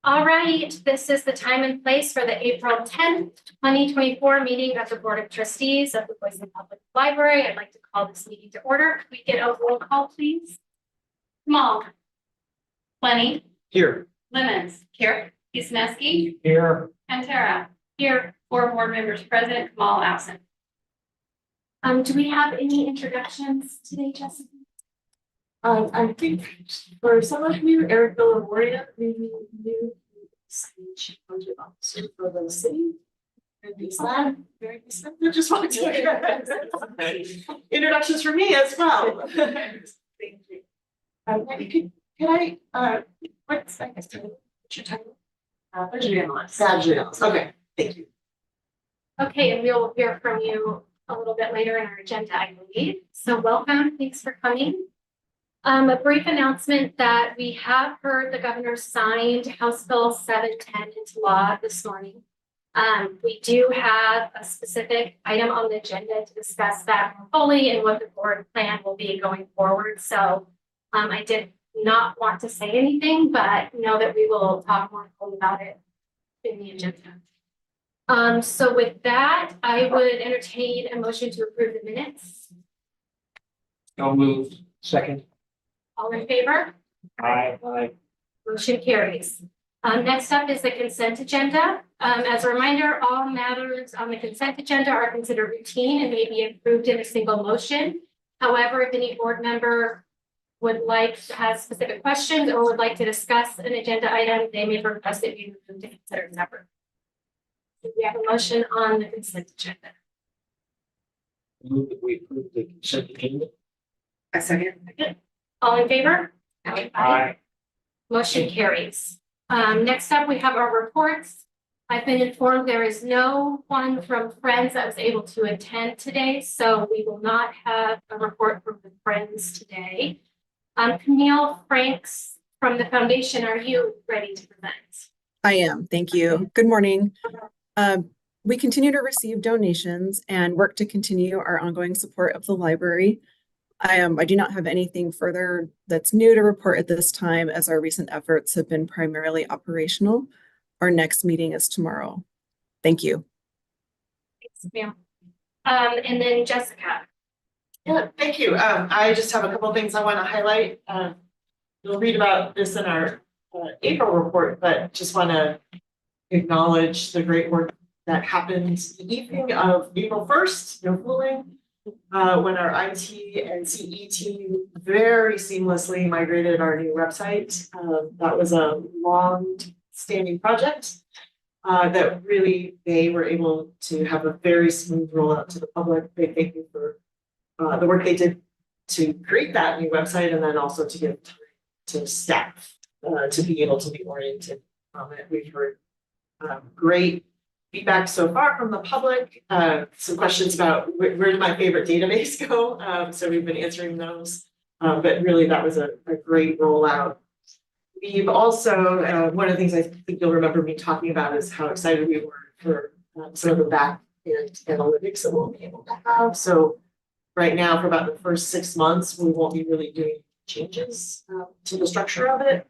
All right, this is the time and place for the April 10th, 2024 meeting of the Board of Trustees of the Boise Public Library. I'd like to call this meeting to order. Could we get a roll call, please? Small. Plenty. Here. Lemons. Here. Kisneski. Here. Pantera. Here. 4 board members present, Kamal absent. Do we have any introductions today, Jessica? I think for some of you, Eric Villamoria, maybe new speech budget officer for the city. And he's not very decent. I just want to introductions for me as well. Thank you. Maybe can I what's your title? Budget analyst. Budget analyst. Okay, thank you. Okay, and we'll hear from you a little bit later in our agenda, I believe. So welcome, thanks for coming. A brief announcement that we have heard the governor signed House Bill 710 into law this morning. We do have a specific item on the agenda to discuss that more fully and what the board plan will be going forward. So I did not want to say anything, but know that we will talk more fully about it in the agenda. So with that, I would entertain a motion to approve the minutes. So moved. Second. All in favor? Aye. Motion carries. Next up is the consent agenda. As a reminder, all matters on the consent agenda are considered routine and may be approved in a single motion. However, if any board member has specific questions or would like to discuss an agenda item, they may request it be removed to consider separate. We have a motion on the consent agenda. Move that we approve the consent agenda. A second. All in favor? Aye. Motion carries. Next up, we have our reports. I've been informed there is no one from Friends that was able to attend today, so we will not have a report from the Friends today. Camille Franks from the foundation, are you ready to present? I am, thank you. Good morning. We continue to receive donations and work to continue our ongoing support of the library. I do not have anything further that's new to report at this time, as our recent efforts have been primarily operational. Our next meeting is tomorrow. Thank you. Thanks, ma'am. And then Jessica. Yeah, thank you. I just have a couple of things I want to highlight. You'll read about this in our April report, but just want to acknowledge the great work that happened the evening of April 1st, no fooling, when our IT and CE team very seamlessly migrated our new website. That was a long-standing project that really they were able to have a very smooth rollout to the public. Big thank you for the work they did to create that new website, and then also to give time to staff to be able to be oriented on it. We've heard great feedback so far from the public. Some questions about where did my favorite database go? So we've been answering those, but really that was a great rollout. We've also, one of the things I think you'll remember me talking about is how excited we were for some of the back end analytics that we'll be able to have. So right now, for about the first 6 months, we won't be really doing changes to the structure of it,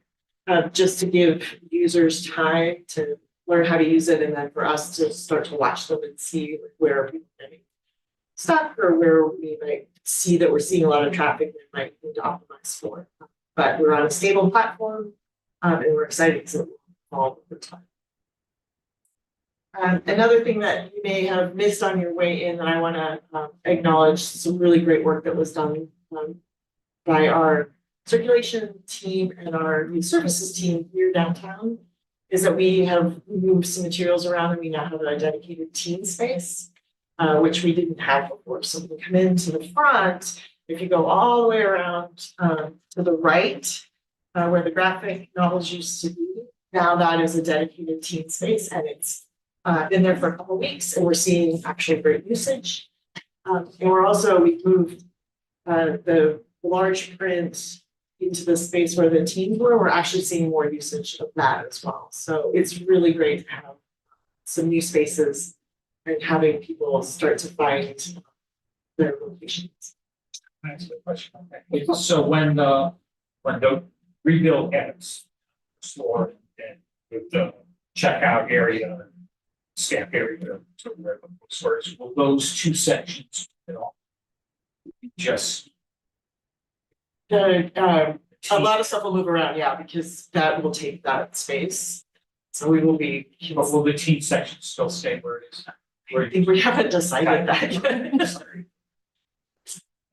just to give users time to learn how to use it, and then for us to start to watch them and see where people are getting stuck or where we might see that we're seeing a lot of traffic that might need to optimize for. But we're on a stable platform, and we're excited because it will evolve over time. Another thing that you may have missed on your way in that I want to acknowledge some really great work that was done by our circulation team and our youth services team here downtown is that we have moved some materials around and we now have a dedicated teen space, which we didn't have before. So we come into the front, if you go all the way around to the right, where the graphic novels used to be, now that is a dedicated teen space, and it's been there for a couple of weeks, and we're seeing actually great usage. And we've moved the large print into the space where the teens were. We're actually seeing more usage of that as well. So it's really great to have some new spaces and having people start to find their locations. That's a question. So when the rebuild ends, store and checkout area, stamp area, to where the bookstores, will those two sections at all? Just. A lot of stuff will move around, yeah, because that will take that space. So we will be, But will the teen section still stay where it is? I think we haven't decided that yet. Sorry.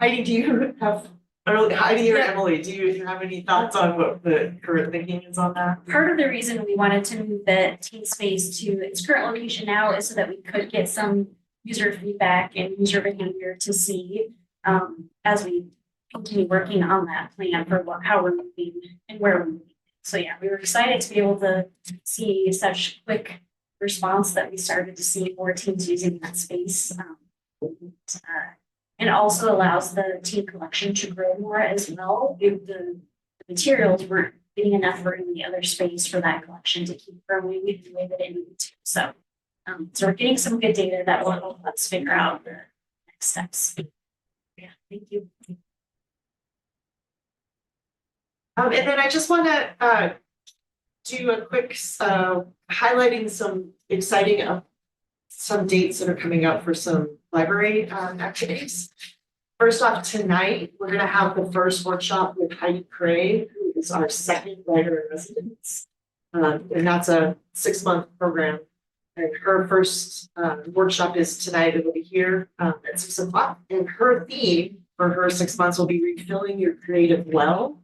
Heidi, do you have, or Heidi or Yeah. Emily, do you have any thoughts on what the current thinking is on that? Part of the reason we wanted to move the teen space to its current location now is so that we could get some user feedback and user behavior to see as we continue working on that plan for how we're moving and where we're moving. So yeah, we were excited to be able to see such quick response that we started to see more teams using that space. And also allows the teen collection to grow more as well. If the materials weren't getting enough room in the other space for that collection to keep growing in the way that it needed to. So we're getting some good data that will help us figure out the next steps. Yeah, thank you. And then I just want to do a quick highlighting some exciting some dates that are coming up for some library activities. First off, tonight, we're going to have the first workshop with Heidi Cray, who is our second writer in residence. And that's a 6-month program. And her first workshop is tonight. It'll be here at 6 o'clock. And her theme for her 6 months will be refilling your creative well.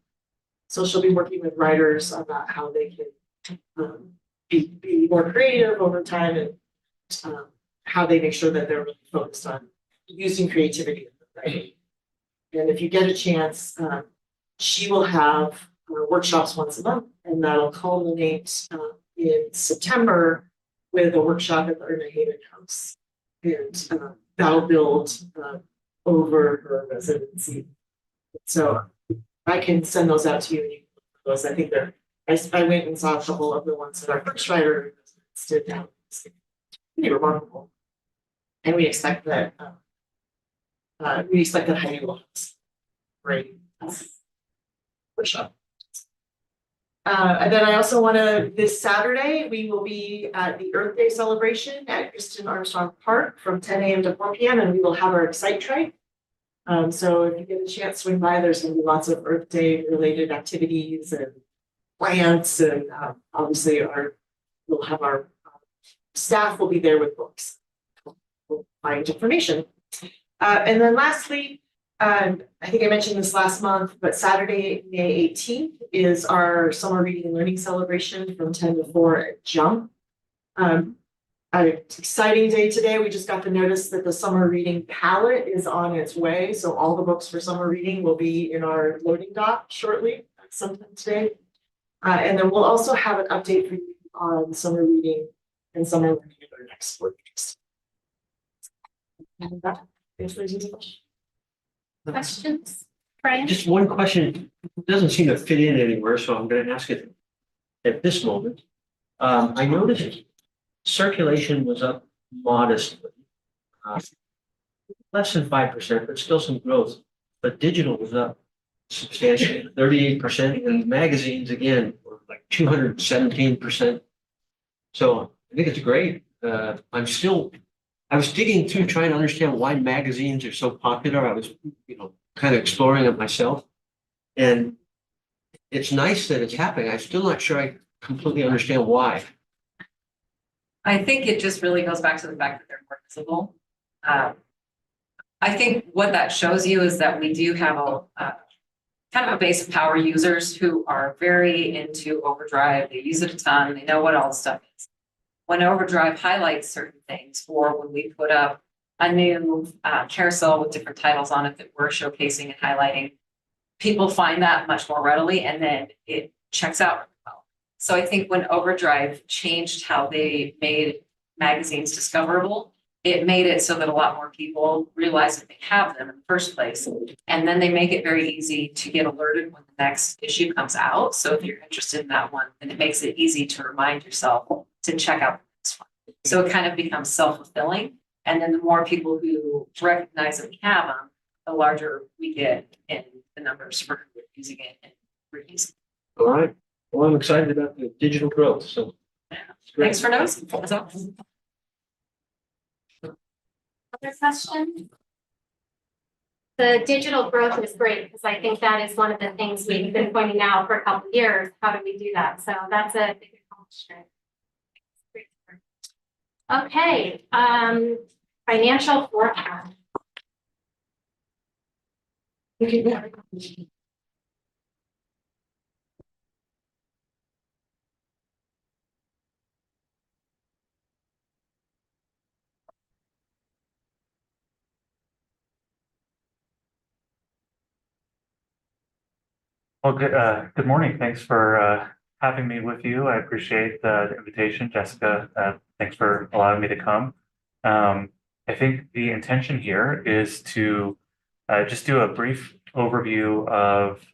So she'll be working with writers about how they can be more creative over time and how they make sure that they're really focused on using creativity in the writing. And if you get a chance, she will have workshops once a month, and that'll culminate in September with a workshop at the Irma Haven House. And that'll build over her residency. So I can send those out to you and you can look for those. I think I went and saw a couple of the ones that our first writer did down. It's pretty remarkable. And we expect that Heidi will have great workshop. And then I also want to, this Saturday, we will be at the Earth Day celebration at Kristen Armstrong Park from 10 a.m. to 4 p.m. and we will have our Excite Trike. So if you get a chance to swing by, there's going to be lots of Earth Day related activities and plants, and obviously we'll have our staff will be there with books. We'll find information. And then lastly, I think I mentioned this last month, but Saturday, May 18th is our summer reading and learning celebration from 10 to 4 at Jump. An exciting day today. We just got the notice that the summer reading palette is on its way. So all the books for summer reading will be in our loading dock shortly, sometime today. And then we'll also have an update for you on summer reading and summer learning at our next work. Questions? Brian? Just one question, it doesn't seem to fit in anywhere, so I'm gonna ask it at this moment. I noticed circulation was up modestly. Less than 5%, but still some growth. But digital was up substantially, 38%, and magazines again were like 217%. So I think it's great. I was digging through trying to understand why magazines are so popular. I was, kind of exploring it myself. And it's nice that it's happening. I'm still not sure I completely understand why. I think it just really goes back to the fact that they're more visible. I think what that shows you is that we do have a kind of a base of power users who are very into Overdrive. They use it a ton. They know what all the stuff is. When Overdrive highlights certain things, or when we put up a new carousel with different titles on it that we're showcasing and highlighting, people find that much more readily, and then it checks out really well. So I think when Overdrive changed how they made magazines discoverable, it made it so that a lot more people realize that they have them in the first place. And then they make it very easy to get alerted when the next issue comes out. So if you're interested in that one, then it makes it easy to remind yourself to check out the next one. So it kind of becomes self-fulfilling. And then the more people who recognize that we have them, the larger we get in the numbers for using it and reusing it. All right. Well, I'm excited about the digital growth. So Thanks for noticing. That's all. Other questions? The digital growth is great because I think that is one of the things we've been pointing out for a couple of years. How do we do that? So that's a big accomplishment. Okay, financial forecast. Well, good morning. Thanks for having me with you. I appreciate the invitation, Jessica. Thanks for allowing me to come. I think the intention here is to just do a brief overview of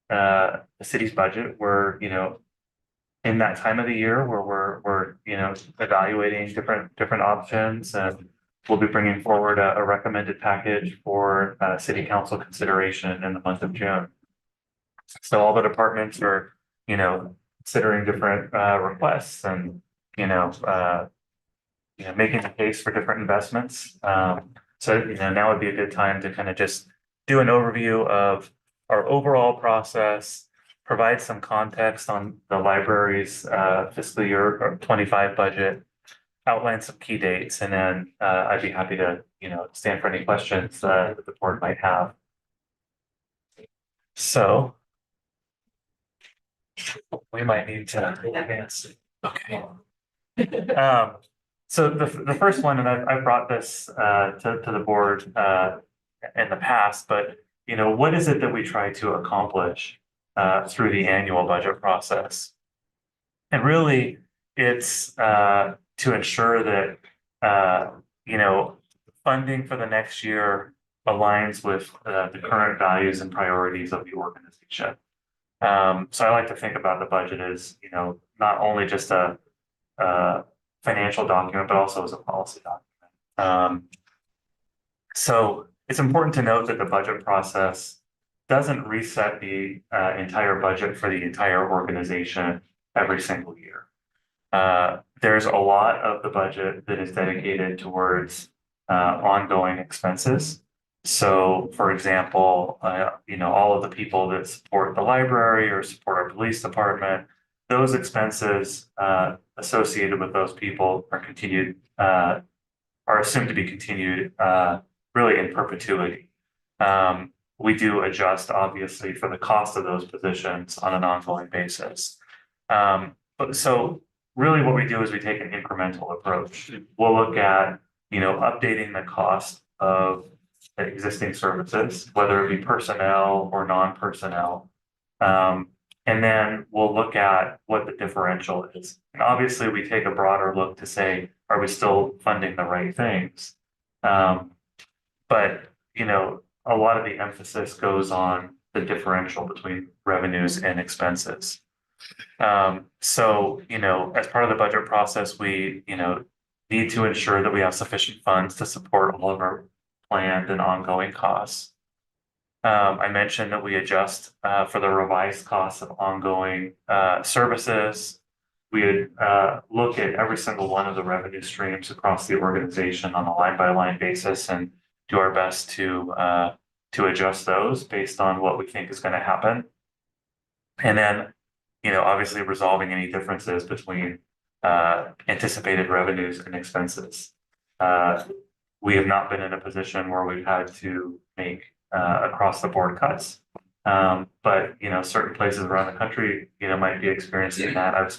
the city's budget. We're, in that time of the year where we're evaluating different options, and we'll be bringing forward a recommended package for city council consideration in the month of June. So all the departments are, considering different requests and, making the case for different investments. So, now would be a good time to kind of just do an overview of our overall process, provide some context on the library's fiscal year 25 budget, outline some key dates, and then I'd be happy to, stand for any questions that the board might have. So we might need to advance. Okay. So the first one, and I've brought this to the board in the past, but what is it that we try to accomplish through the annual budget process? And really, it's to ensure that funding for the next year aligns with the current values and priorities of the organization. So I like to think about the budget as, not only just a financial document, but also as a policy document. So it's important to note that the budget process doesn't reset the entire budget for the entire organization every single year. There's a lot of the budget that is dedicated towards ongoing expenses. So, for example, all of the people that support the library or support our police department, those expenses associated with those people are assumed to be continued really in perpetuity. We do adjust, obviously, for the cost of those positions on an ongoing basis. But so really what we do is we take an incremental approach. We'll look at, updating the cost of existing services, whether it be personnel or non-personnel. And then we'll look at what the differential is. And obviously we take a broader look to say, are we still funding the right things? But, a lot of the emphasis goes on the differential between revenues and expenses. So, as part of the budget process, we, need to ensure that we have sufficient funds to support all of our planned and ongoing costs. I mentioned that we adjust for the revised costs of ongoing services. We would look at every single one of the revenue streams across the organization on a line-by-line basis and do our best to adjust those based on what we think is going to happen. And then, obviously resolving any differences between anticipated revenues and expenses. We have not been in a position where we've had to make across the board cuts. But, certain places around the country, might be experiencing that. I've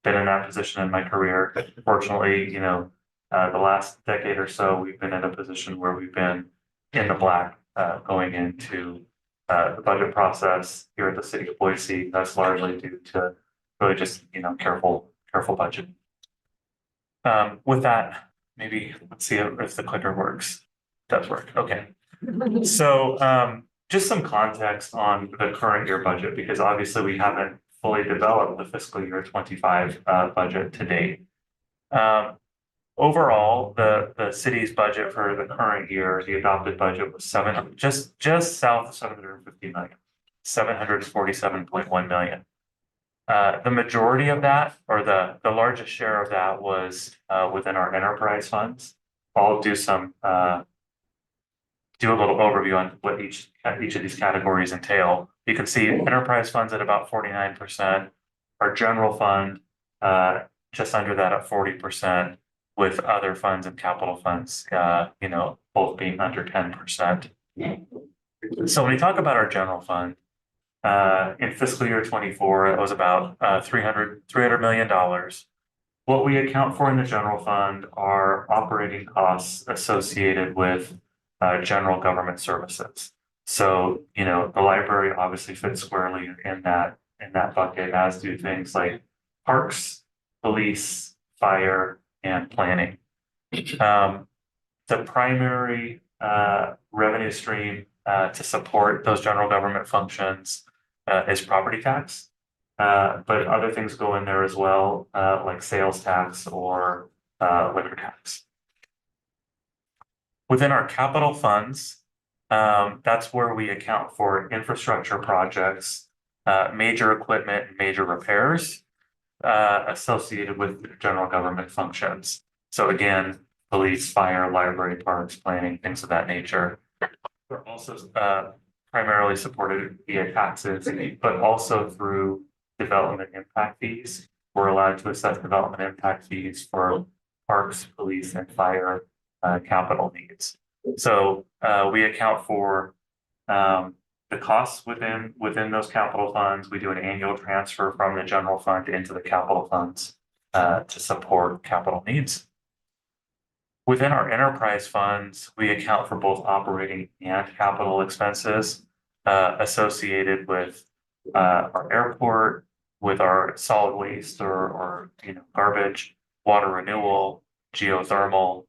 been in that position in my career. Fortunately, the last decade or so, we've been in a position where we've been in the black going into the budget process here at the city of Boise. That's largely due to really just, careful budgeting. With that, maybe let's see if the clicker works. It does work. Okay. So just some context on the current year budget, because obviously we haven't fully developed the fiscal year 25 budget to date. Overall, the city's budget for the current year, the adopted budget was just south of 750 million, 747.1 million. The majority of that, or the largest share of that was within our enterprise funds. I'll do a little overview on what each of these categories entail. You can see enterprise funds at about 49%, our general fund just under that at 40%, with other funds and capital funds, both being under 10%. So when we talk about our general fund, in fiscal year 24, it was about $300 million. What we account for in the general fund are operating costs associated with general government services. So, the library obviously fits squarely in that bucket, as do things like parks, police, fire, and planning. The primary revenue stream to support those general government functions is property tax. But other things go in there as well, like sales tax or liquor tax. Within our capital funds, that's where we account for infrastructure projects, major equipment, and major repairs associated with general government functions. So again, police, fire, library, parks, planning, things of that nature. We're also primarily supported via taxes, but also through development impact fees. We're allowed to assess development impact fees for parks, police, and fire capital needs. So we account for the costs within those capital funds. We do an annual transfer from the general fund into the capital funds to support capital needs. Within our enterprise funds, we account for both operating and capital expenses associated with our airport, with our solid waste or garbage, water renewal, geothermal,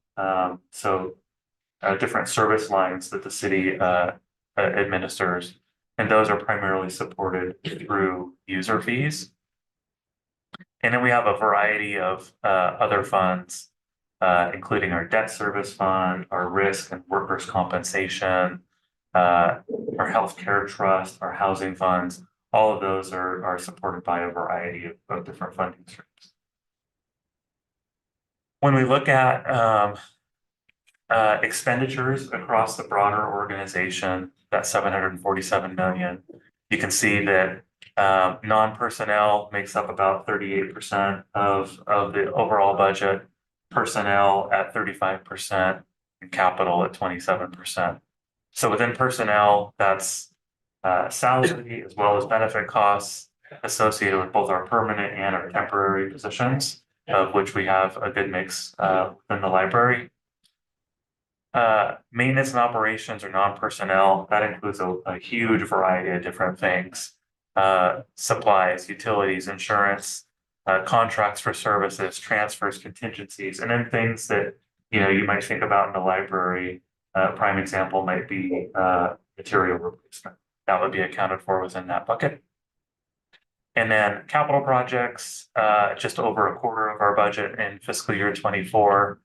different service lines that the city administers, and those are primarily supported through user fees. And then we have a variety of other funds, including our debt service fund, our risk and workers' compensation, our healthcare trust, our housing funds. All of those are supported by a variety of different funding streams. When we look at expenditures across the broader organization, that $747 million, you can see that non-personnel makes up about 38% of the overall budget, personnel at 35%, and capital at 27%. So within personnel, that's salary as well as benefit costs associated with both our permanent and our temporary positions, of which we have a good mix within the library. Maintenance and operations or non-personnel, that includes a huge variety of different things. Supplies, utilities, insurance, contracts for services, transfers, contingencies, and then things that you might think about in the library. Prime example might be material replacement. That would be accounted for within that bucket. And then capital projects, just over a quarter of our budget in fiscal year 24.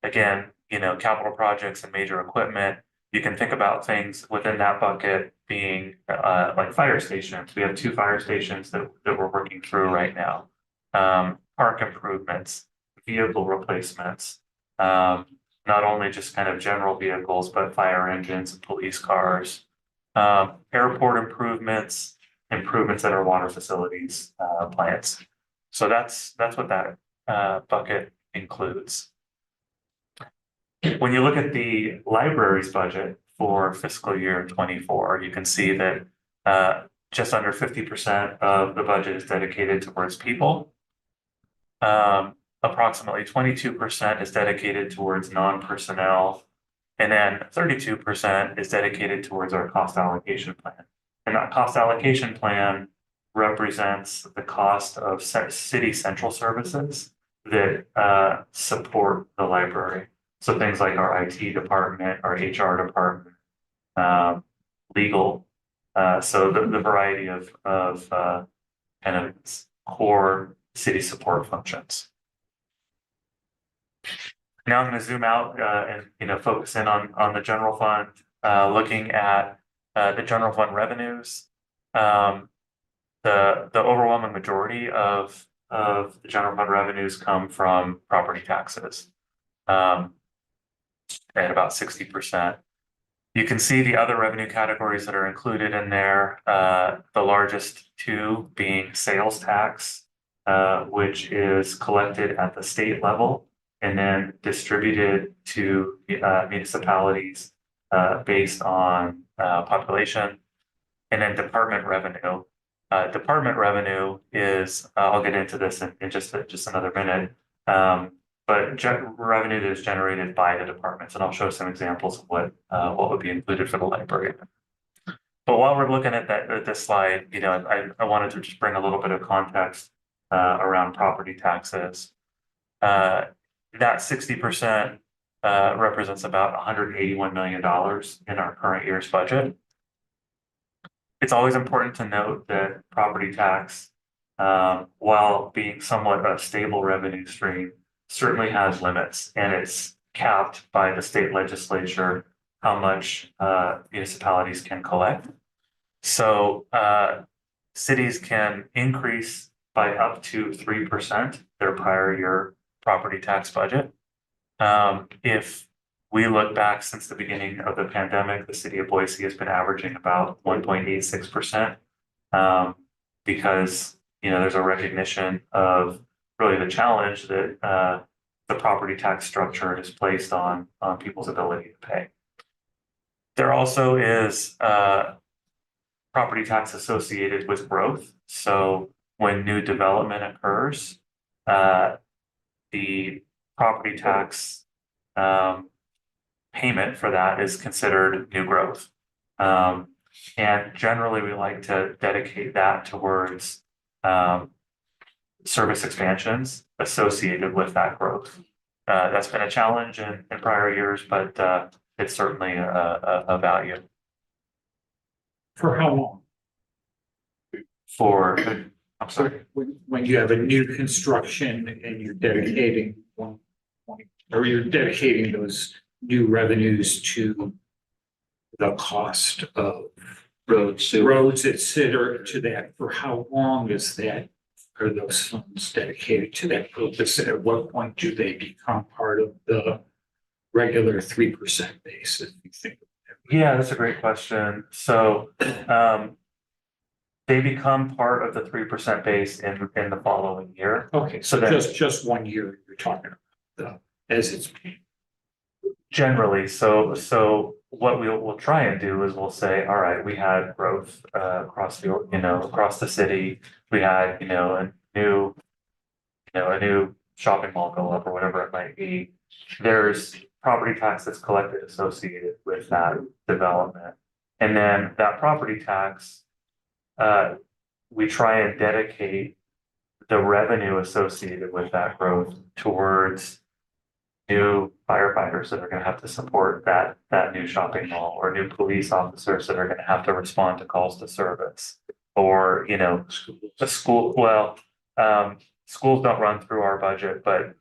Again, capital projects and major equipment, you can think about things within that bucket being like fire stations. We have 2 fire stations that we're working through right now. Park improvements, vehicle replacements, not only just kind of general vehicles, but fire engines and police cars, airport improvements at our water facilities, plants. So that's what that bucket includes. When you look at the library's budget for fiscal year 24, you can see that just under 50% of the budget is dedicated towards people. Approximately 22% is dedicated towards non-personnel, and then 32% is dedicated towards our cost allocation plan. And that cost allocation plan represents the cost of city central services that support the library. So things like our IT department, our HR department, legal. So the variety of kind of core city support functions. Now I'm going to zoom out and focus in on the general fund, looking at the general fund revenues. The the overwhelming majority of the general fund revenues come from property taxes. At about 60%. You can see the other revenue categories that are included in there, the largest two being sales tax, which is collected at the state level and then distributed to municipalities based on population, and then department revenue. Department revenue is, I'll get into this in just another minute, but revenue that is generated by the departments, and I'll show some examples of what would be included for the library. But while we're looking at this slide, I wanted to just bring a little bit of context around property taxes. That 60% represents about $181 million in our current year's budget. It's always important to note that property tax, while being somewhat a stable revenue stream, certainly has limits, and it's capped by the state legislature how much municipalities can collect. So cities can increase by up to 3% their prior year property tax budget. If we look back since the beginning of the pandemic, the city of Boise has been averaging about 1.86%, because there's a recognition of really the challenge that the property tax structure is placed on people's ability to pay. There also is property tax associated with growth. So when new development occurs, the property tax payment for that is considered new growth. And generally, we like to dedicate that towards service expansions associated with that growth. That's been a challenge in prior years, but it's certainly a value. For how long? I'm sorry. When you have a new construction and you're dedicating you're dedicating those new revenues to the cost of roads, et cetera, to that, for how long is that? Are those funds dedicated to that purpose? At what point do they become part of the regular 3% base, if you think? Yeah, that's a great question. So they become part of the 3% base in the following year. Okay, So so that- just 1 year you're talking about, as it's. Generally, so what we'll try and do is we'll say, all right, we had growth across the city. We had a new shopping mall go up or whatever it might be. There's property tax that's collected associated with that development, and then that property tax, we try and dedicate the revenue associated with that growth towards new firefighters that are going to have to support that new shopping mall, or new police officers that are going to have to respond to calls to service, or a school. Well, schools don't run through our budget, but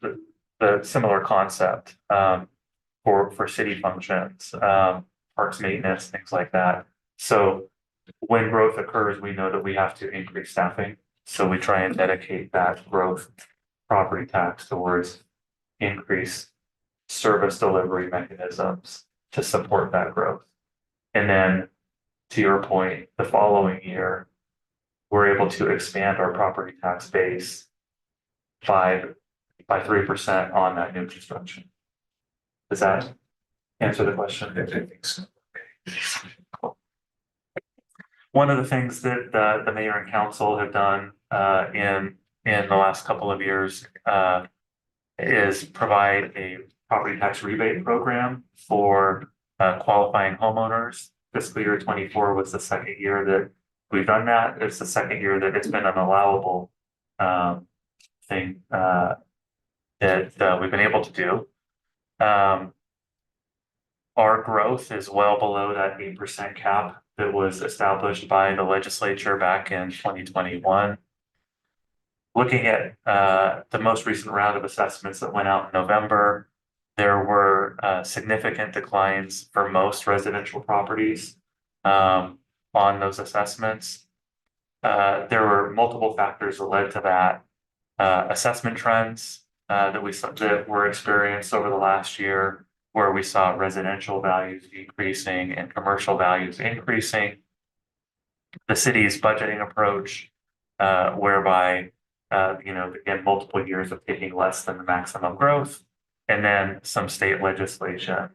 the similar concept for city functions, parks maintenance, things like that. So when growth occurs, we know that we have to increase staffing, so we try and dedicate that growth property tax towards increased service delivery mechanisms to support that growth. And then, to your point, the following year, we're able to expand our property tax base by 3% on that new construction. Does that answer the question? I think so. One of the things that the mayor and council have done in the last couple of years is provide a property tax rebate program for qualifying homeowners. Fiscal year 24 was the second year that we've done that. It's the second year that it's been an allowable thing that we've been able to do. Our growth is well below that 8% cap that was established by the legislature back in 2021. Looking at the most recent round of assessments that went out in November, there were significant declines for most residential properties on those assessments. there were multiple factors that led to that. Assessment trends that were experienced over the last year, where we saw residential values decreasing and commercial values increasing. The city's budgeting approach, whereby again, multiple years of taking less than the maximum growth, and then some state legislation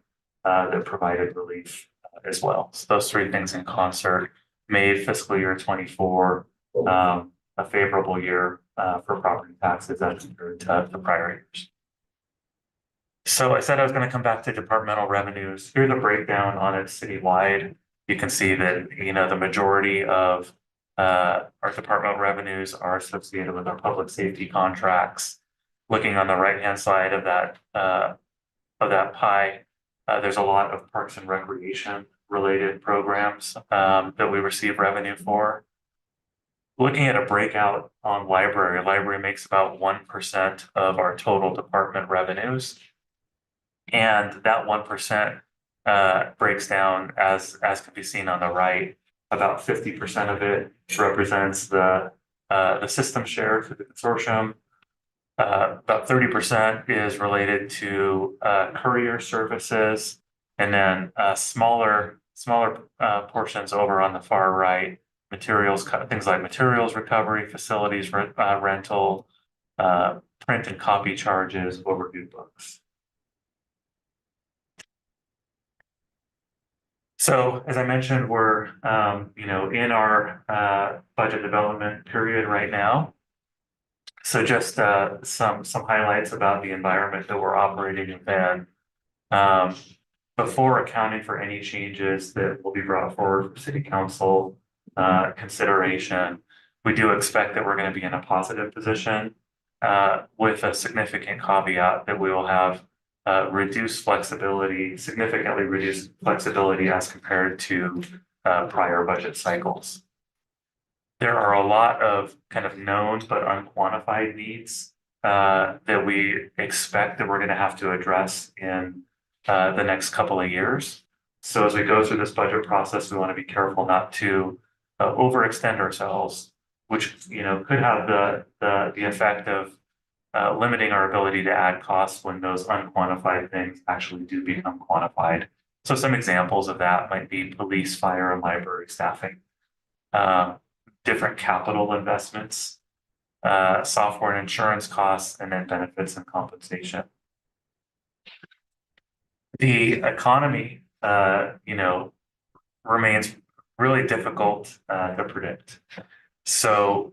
that provided relief as well. So those three things in concert made fiscal year 24 a favorable year for property taxes as compared to the prior years. So I said I was going to come back to departmental revenues. Here's a breakdown on it citywide. You can see that, the majority of our departmental revenues are associated with our public safety contracts. Looking on the right-hand side of that pie, there's a lot of parks and recreation related programs that we receive revenue for. Looking at a breakout on library makes about 1% of our total department revenues. And that 1% breaks down as can be seen on the right. About 50% of it represents the system share to the consortium. About 30% is related to courier services, and then smaller portions over on the far right, materials, things like materials recovery, facilities rental, print and copy charges, overdue books. So as I mentioned, we're in our budget development period right now. So just some highlights about the environment that we're operating within. Before accounting for any changes that will be brought forward for City Council consideration, we do expect that we're going to be in a positive position with a significant caveat that we will have significantly reduced flexibility as compared to prior budget cycles. There are a lot of kind of known but unquantified needs that we expect that we're going to have to address in the next couple of years. So as we go through this budget process, we want to be careful not to overextend ourselves, which could have the effect of limiting our ability to add costs when those unquantified things actually do become quantified. So some examples of that might be police, fire, and library staffing, different capital investments, software and insurance costs, and then benefits and compensation. The economy, remains really difficult to predict. So,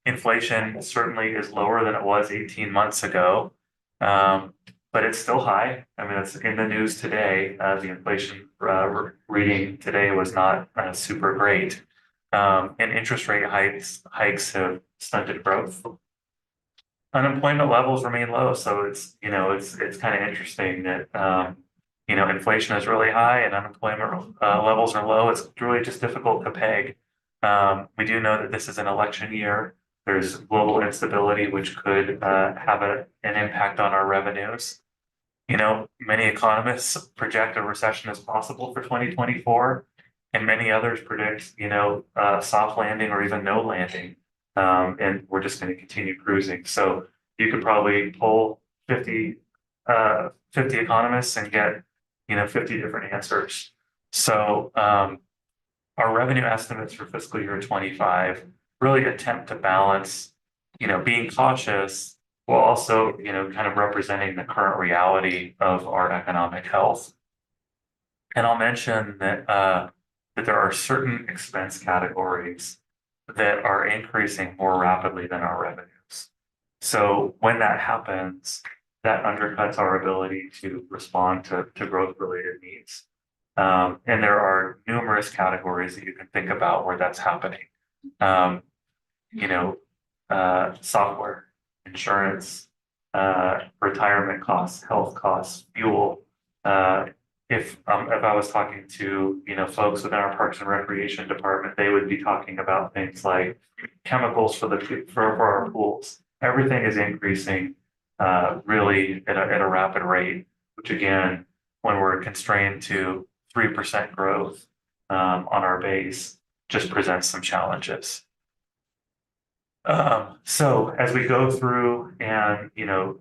inflation certainly is lower than it was 18 months ago, but it's still high. I mean, it's in the news today. The inflation reading today was not super great. And interest rate hikes have stunted growth. Unemployment levels remain low, so it's kind of interesting that inflation is really high and unemployment levels are low. It's really just difficult to peg. We do know that this is an election year. There's global instability, which could have an impact on our revenues. Many economists project a recession as possible for 2024, and many others predict, soft landing or even no landing. And we're just going to continue cruising. So you could probably pull 50 economists and get, 50 different answers. So our revenue estimates for fiscal year 25 really attempt to balance, being cautious while also, kind of representing the current reality of our economic health. And I'll mention that there are certain expense categories that are increasing more rapidly than our revenues. So when that happens, that undercuts our ability to respond to growth-related needs. And there are numerous categories that you can think about where that's happening. Software, insurance, retirement costs, health costs, fuel. If I was talking to folks within our Parks and Recreation department, they would be talking about things like chemicals for our pools. Everything is increasing really at a rapid rate, which again, when we're constrained to 3% growth on our base, just presents some challenges. So as we go through and,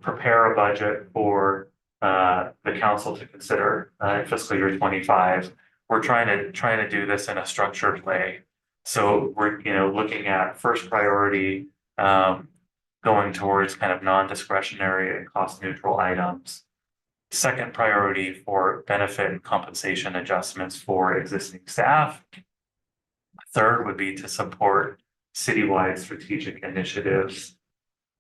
prepare a budget for the council to consider in fiscal year 25, we're trying to do this in a structured way. So we're, looking at first priority, going towards kind of non-discretionary and cost neutral items. Second priority for benefit and compensation adjustments for existing staff. Third would be to support citywide strategic initiatives.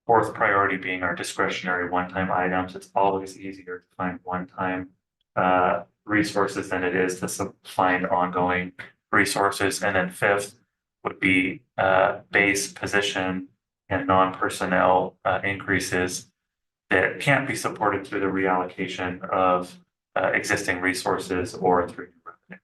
Fourth priority being our discretionary one-time items. It's always easier to find one-time resources than it is to find ongoing resources. And then fifth would be base position and non-personnel increases that can't be supported through the reallocation of existing resources or through new revenue.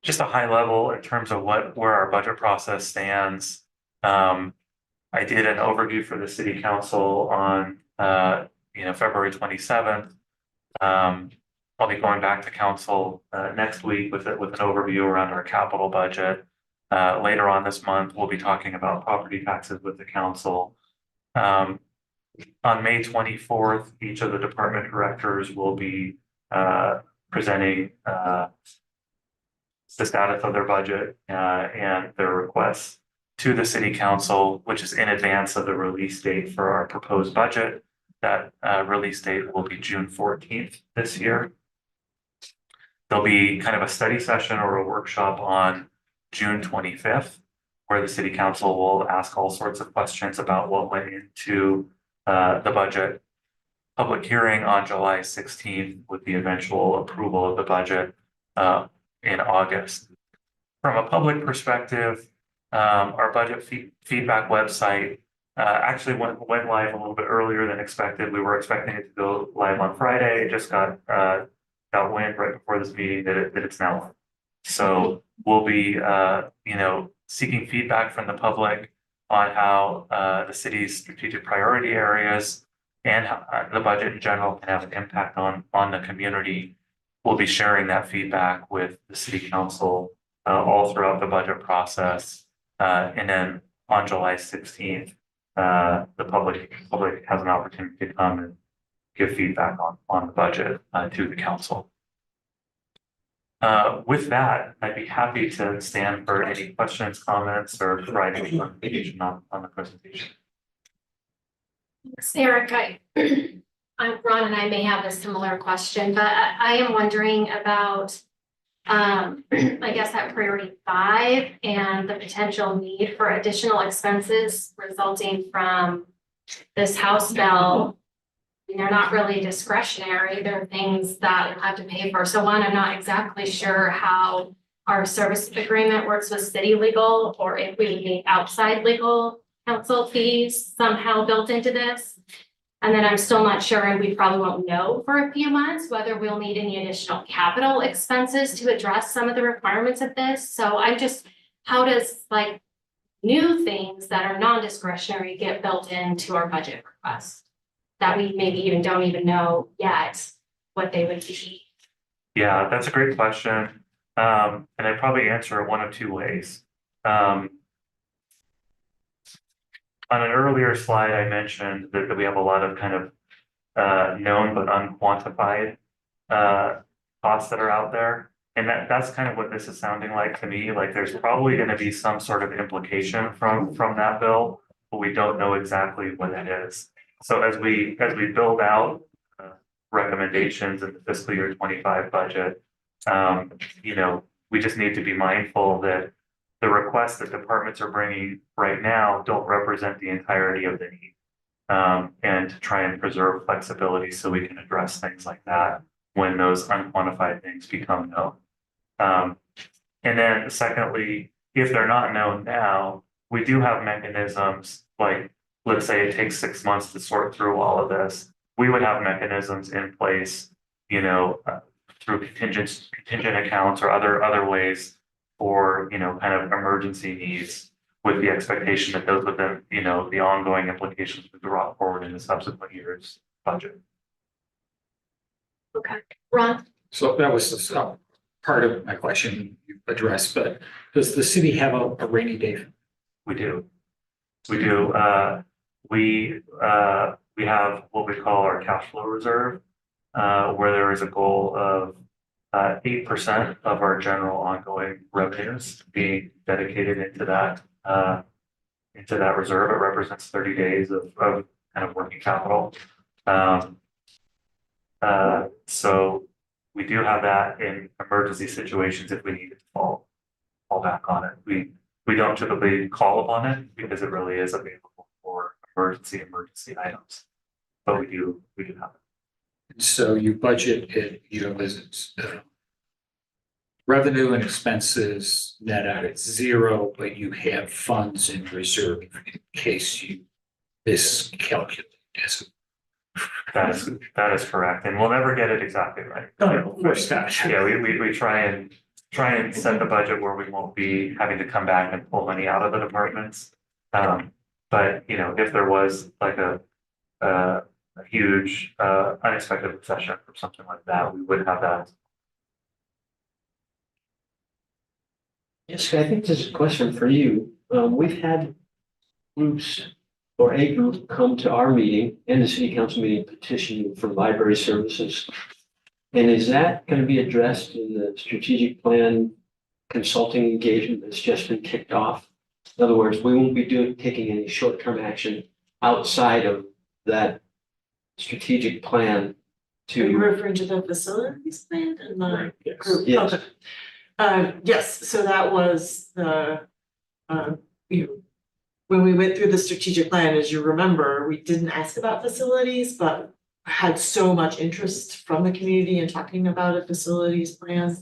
Just a high level in terms of where our budget process stands. I did an overview for the city council on February 27th. I'll be going back to council next week with an overview around our capital budget. Later on this month, we'll be talking about property taxes with the council. On May 24th, each of the department directors will be presenting the status of their budget and their requests to the city council, which is in advance of the release date for our proposed budget. That release date will be June 14th this year. There'll be kind of a study session or a workshop on June 25th, where the city council will ask all sorts of questions about what went into the budget. Public hearing on July 16th with the eventual approval of the budget in August. From a public perspective, our budget feedback website actually went live a little bit earlier than expected. We were expecting it to go live on Friday. It just got wind right before this meeting that it's now live. So we'll be seeking feedback from the public on how the city's strategic priority areas and how, the budget in general can have an impact on the community. We'll be sharing that feedback with the city council all throughout the budget process. And then on July 16th, the public has an opportunity to come and give feedback on the budget to the council. With that, I'd be happy to stand for any questions, comments, or provide any clarification on the presentation. Eric, Ron and I may have a similar question, but I am wondering about, I guess that priority 5 and the potential need for additional expenses resulting from this House bill. They're not really discretionary, they're things that we'll have to pay for. So one, I'm not exactly sure how our service agreement works with city legal, or if we need outside legal counsel fees somehow built into this. And then I'm still not sure, and we probably won't know for a few months, whether we'll need any additional capital expenses to address some of the requirements of this. So I'm just, how does like new things that are non-discretionary get built into our budget request? That we maybe even don't even know yet what they would be. Yeah, that's a great question. And I'd probably answer it one of two ways. On an earlier slide, I mentioned that we have a lot of kind of known but unquantified costs that are out there. And that's kind of what this is sounding like to me. Like there's probably going to be some sort of implication from that bill, but we don't know exactly what it is. So as we build out recommendations in the fiscal year 25 budget, we just need to be mindful that the requests that departments are bringing right now don't represent the entirety of the need, and to try and preserve flexibility so we can address things like that when those unquantified things become known. And then secondly, if they're not known now, we do have mechanisms like, let's say it takes 6 months to sort through all of this. We would have mechanisms in place, through contingent accounts or other ways for, kind of emergency needs, with the expectation that those would then, the ongoing implications would be brought forward in the subsequent year's budget. Okay, Ron? So that was part of my question you addressed, but does the city have a rainy day? We do. We do. We have what we call our cash flow reserve, where there is a goal of 8% of our general ongoing revenues being dedicated into that reserve. It represents 30 days of kind of working capital. So we do have that in emergency situations if we need to fall back on it. We don't typically call upon it because it really is available for emergency items. But we do have it. So you budget it, revenue and expenses net out at zero, but you have funds in reserve in case you miscalculate. That is correct, and we'll never get it exactly right. No, of course not. Yeah, we try and set the budget where we won't be having to come back and pull money out of the departments. But if there was like a huge unexpected recession or something like that, we would have that. Yes, I think this is a question for you. We've had groups or a group come to our meeting and the city council meeting petitioning for library services. And is that going to be addressed in the strategic plan consulting engagement that's just been kicked off? In other words, we won't be taking any short-term action outside of that strategic plan Are you to. referring to the facilities plan and the group? Yes. Okay. Yes, so that was the, when we went through the strategic plan, as you remember, we didn't ask about facilities, but had so much interest from the community in talking about a facilities plan.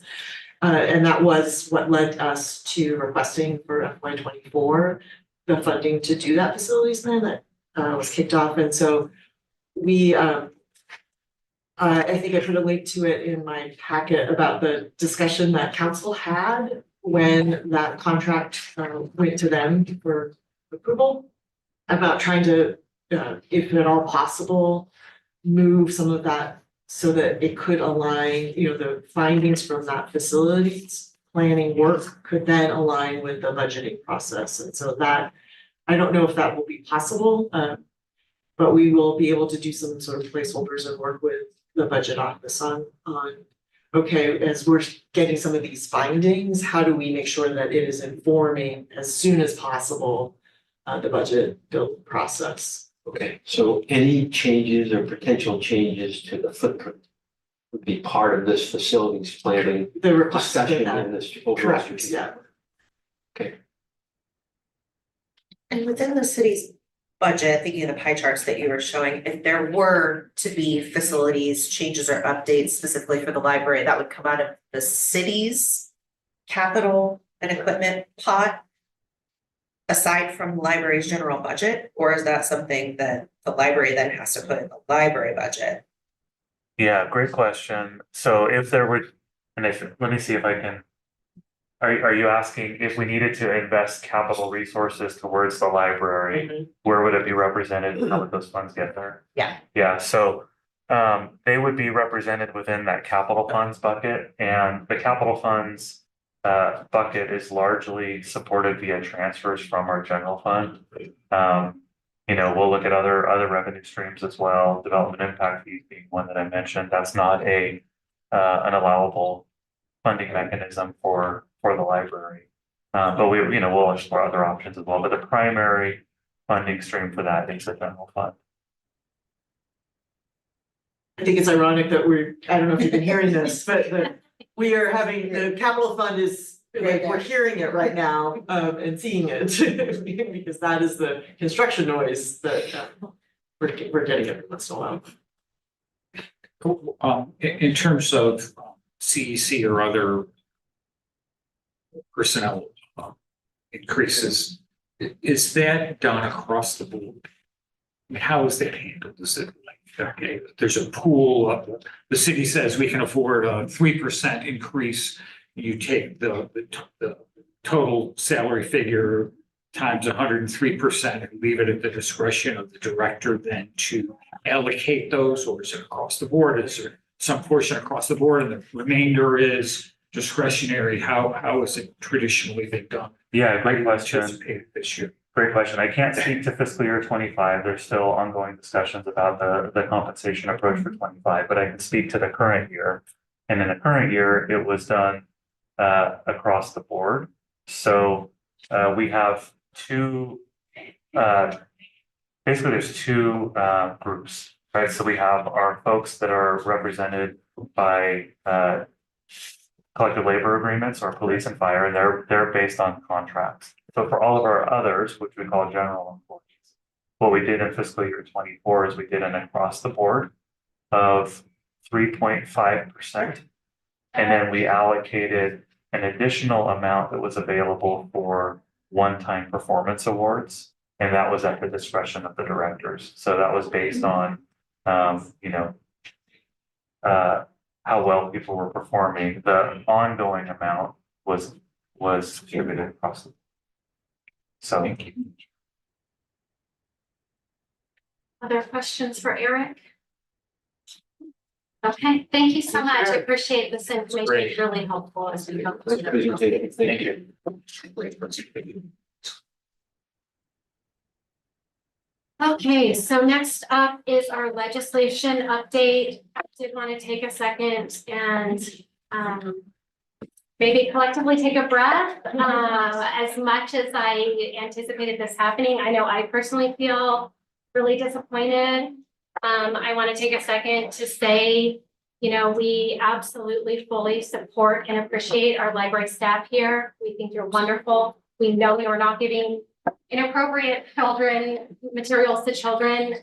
And that was what led us to requesting for FY 24, the funding to do that facilities plan that was kicked off. And so we, I think I put a link to it in my packet about the discussion that council had when that contract went to them for approval, about trying to, if at all possible, move some of that so that it could align, the findings from that facilities planning work could then align with the budgeting process. And so that, I don't know if that will be possible, but we will be able to do some sort of placeholders and work with the budget office on, okay, as we're getting some of these findings, how do we make sure that it is informing as soon as possible the budget build process? Okay, so any changes or potential changes to the footprint would be part of this facilities planning The request to discussion get that, in this overall correct, strategic. yeah. Okay. And within the city's budget, thinking of the pie charts that you were showing, if there were to be facilities changes or updates specifically for the library, that would come out of the city's capital and equipment pot, aside from the library's general budget, or is that something that the library then has to put in the library budget? Yeah, great question. So if there would, let me see if I can. Are you asking if we needed to invest capital resources towards the library, where would it be represented? How would those funds get there? Yeah. Yeah, so they would be represented within that capital funds bucket, and the capital funds bucket is largely supported via transfers from our general fund. We'll look at other revenue streams as well, development impact fees being one that I mentioned. That's not an allowable funding mechanism for the library. But we'll explore other options as well. But the primary funding stream for that is the general fund. I think it's ironic that I don't know if you've been hearing this, but we are having, the capital fund is, like, we're hearing it right now, and seeing it. Because that is the construction noise that we're getting every once in a while. Cool. In terms of CEC or other personnel increases, is that done across the board? I mean, how is that handled? Is it like, okay, there's a pool of, the city says we can afford a 3% increase. You take the total salary figure times 103% and leave it at the discretion of the director then to allocate those, or is it across the board? Is there some portion across the board and the remainder is discretionary? How is it traditionally been done? Yeah, great How do you question. anticipate it this year? Great question. I can't speak to fiscal year 25. There's still ongoing discussions about the compensation approach for 25, but I can speak to the current year. And in the current year, it was done across the board. So we have two, basically there's two groups, right? So we have our folks that are represented by collective labor agreements or police and fire, and they're based on contracts. So for all of our others, which we call general employees, what we did in fiscal year 24 is we did an across the board of 3.5%. And then we allocated an additional amount that was available for one-time performance awards. And that was at the discretion of the directors. So that was based on, how well people were performing. The ongoing amount was distributed across the. So. Thank you. Other questions for Eric? Okay, thank you so much. I appreciate this information. It's really helpful as we go through the. Thank you. Okay, so next up is our legislation update. I did want to take a second and maybe collectively take a breath. As much as I anticipated this happening, I know I personally feel really disappointed. I want to take a second to say, we absolutely fully support and appreciate our library staff here. We think you're wonderful. We know we were not giving inappropriate materials to children.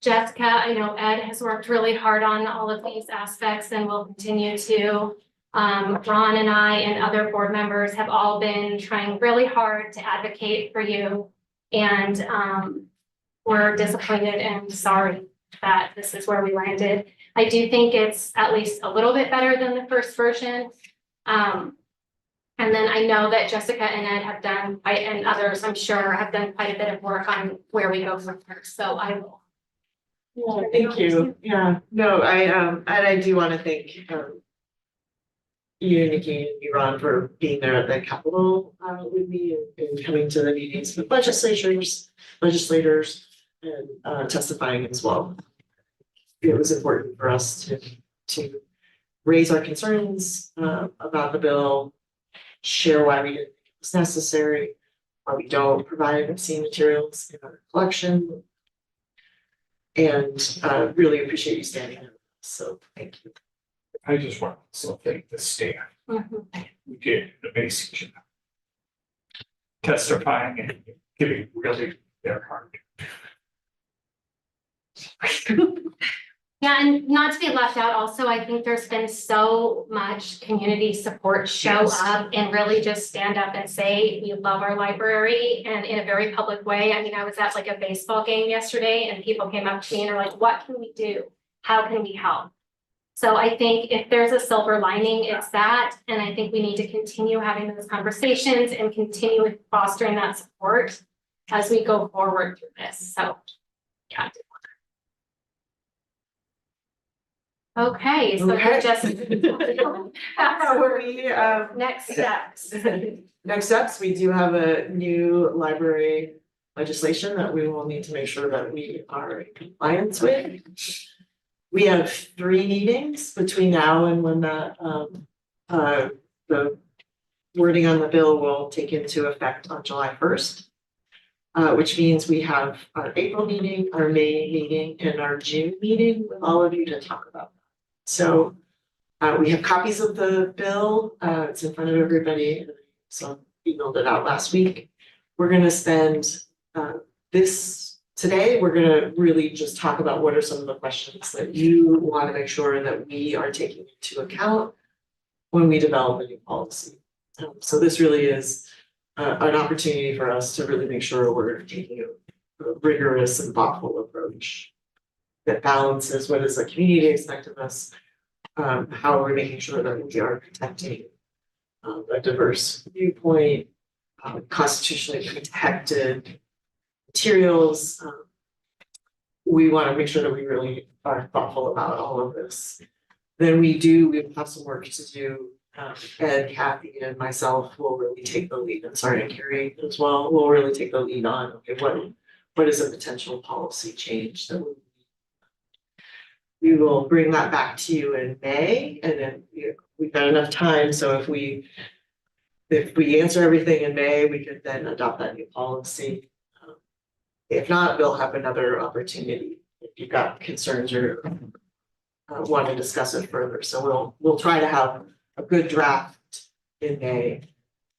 Jessica, I know Ed has worked really hard on all of these aspects and will continue to. Ron and I and other board members have all been trying really hard to advocate for you. And we're disappointed and sorry that this is where we landed. I do think it's at least a little bit better than the first version. And then I know that Jessica and Ed have done, and others I'm sure have done quite a bit of work on where we go from here. So I will. Yeah, thank you. Yeah, no, I do want to thank you, Nikki, and Ron for being there at the Capitol with me and coming to the meetings with legislators, and testifying as well. It was important for us to raise our concerns about the bill, share why we didn't think it was necessary, why we don't provide obscene materials in our collection, and really appreciate you standing up. So thank you. I just want to thank the staff. We did an amazing job testifying and giving really their heart. Yeah, and not to be left out also, I think there's been so much community support show up and really just stand up and say, we love our library, and in a very public way. I mean, I was at like a baseball game yesterday and people came up to me and are like, what can we do? How can we help? So I think if there's a silver lining, it's that. And I think we need to continue having those conversations and continue fostering that support as we go forward through this. So, yeah. Okay, so Okay. just next steps. Next steps, we do have a new library legislation that we will need to make sure that we are in compliance with. We have 3 meetings between now and when the wording on the bill will take into effect on July 1st. Which means we have our April meeting, our May meeting, and our June meeting with all of you to talk about that. So we have copies of the bill. It's in front of everybody. So I emailed it out last week. We're going to spend today, we're going to really just talk about what are some of the questions that you want to make sure that we are taking into account when we develop a new policy. So this really is an opportunity for us to really make sure we're taking a rigorous and thoughtful approach that balances what does the community expect of us, how are we making sure that we are protecting a diverse viewpoint, constitutionally protected materials. We want to make sure that we really are thoughtful about all of this. Then we have some work to do Ed, Kathy, and myself will really take the lead, and sorry, and Carrie as well, will really take the lead on, okay, what is a potential policy change that we will bring that back to you in May, and then we've got enough time, so if we answer everything in May, we could then adopt that new policy. If not, we'll have another opportunity if you've got concerns or want to discuss it further. So we'll try to have a good draft in May,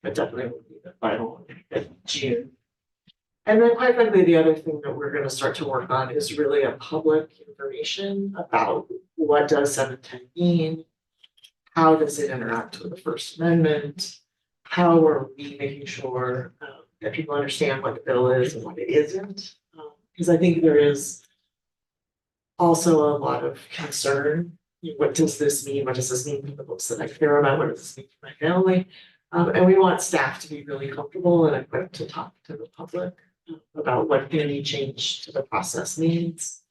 but definitely will be the final in June. And then quite frankly, the other thing that we're going to start to work on is really a public information about what does 710 mean? How does it interact with the First Amendment? How are we making sure that people understand what the bill is and what it isn't? Because I think there is also a lot of concern. What does this mean? What does this mean for the books that I care about? What does this mean for my family? And we want staff to be really comfortable and equipped to talk to the public about what any change to the process means.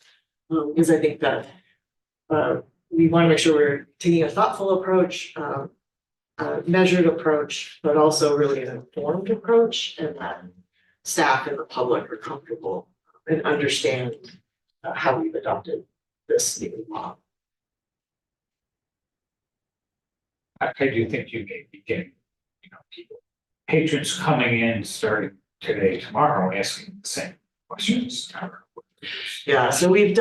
Because I think that we want to make sure we're taking a thoughtful approach, a measured approach, but also really an informed approach, and that staff and the public are comfortable and understand how we've adopted this new law. I do think you may be getting, people, patrons coming in starting today, tomorrow, asking the same questions. Yeah, so we've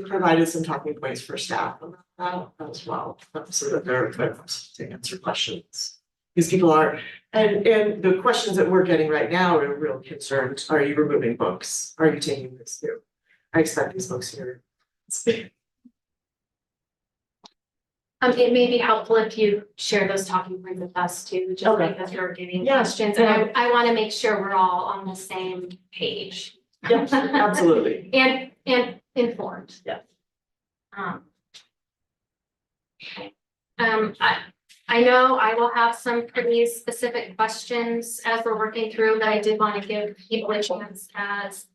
provided some talking points for staff about that as well, so that they're equipped to answer questions. Because people are, and the questions that we're getting right now are real concerns. Are you removing books? Are you taking this too? I expect these books here. It may be helpful if you share those talking points with us too, just Okay. because we're getting Yeah. questions, and I want to make sure we're all on the same page. Yes, absolutely. And informed. Yeah. Okay. I know I will have some pretty specific questions as we're working through, but I did want to give people a chance as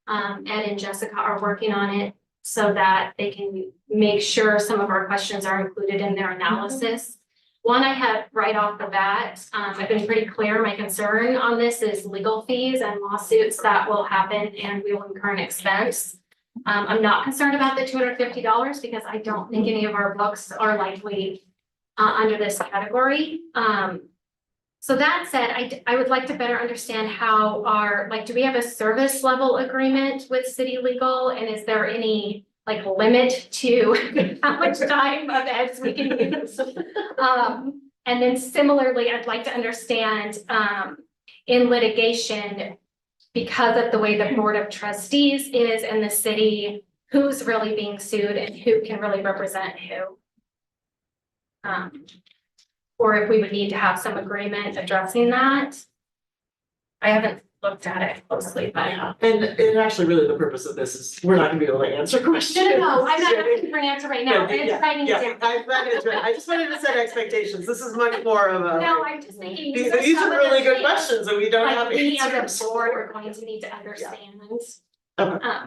Ed and Jessica are working on it so that they can make sure some of our questions are included in their analysis. One I have right off the bat, I've been pretty clear, my concern on this is legal fees and lawsuits that will happen and we will incur an expense. I'm not concerned about the $250 because I don't think any of our books are likely under this category. So that said, I would like to better understand how do we have a service level agreement with City Legal? And is there any limit to how much time of Ed's we can use? And then similarly, I'd like to understand in litigation, because of the way the Board of Trustees is in the city, who's really being sued and who can really represent who. Or if we would need to have some agreement addressing that. I haven't looked at it closely, but. Yeah, and actually really the purpose of this is we're not gonna be able to answer questions. No, I'm not asking for an answer right now. I'm writing it down. I just wanted to set expectations. This is much more of a. No, I'm just thinking. These are really good questions and we don't have We as answers. a board are going to need to understand. Okay.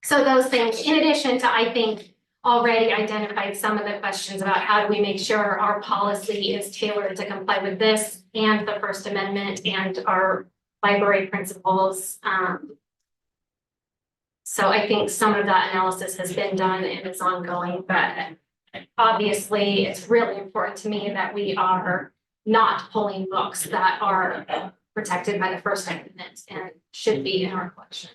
So those things, in addition to, I think, already identified some of the questions about how do we make sure our policy is tailored to comply with this and the First Amendment and our library principles. So I think some of that analysis has been done and is ongoing, but obviously it's really important to me that we are not pulling books that are protected by the First Amendment and should be in our collections.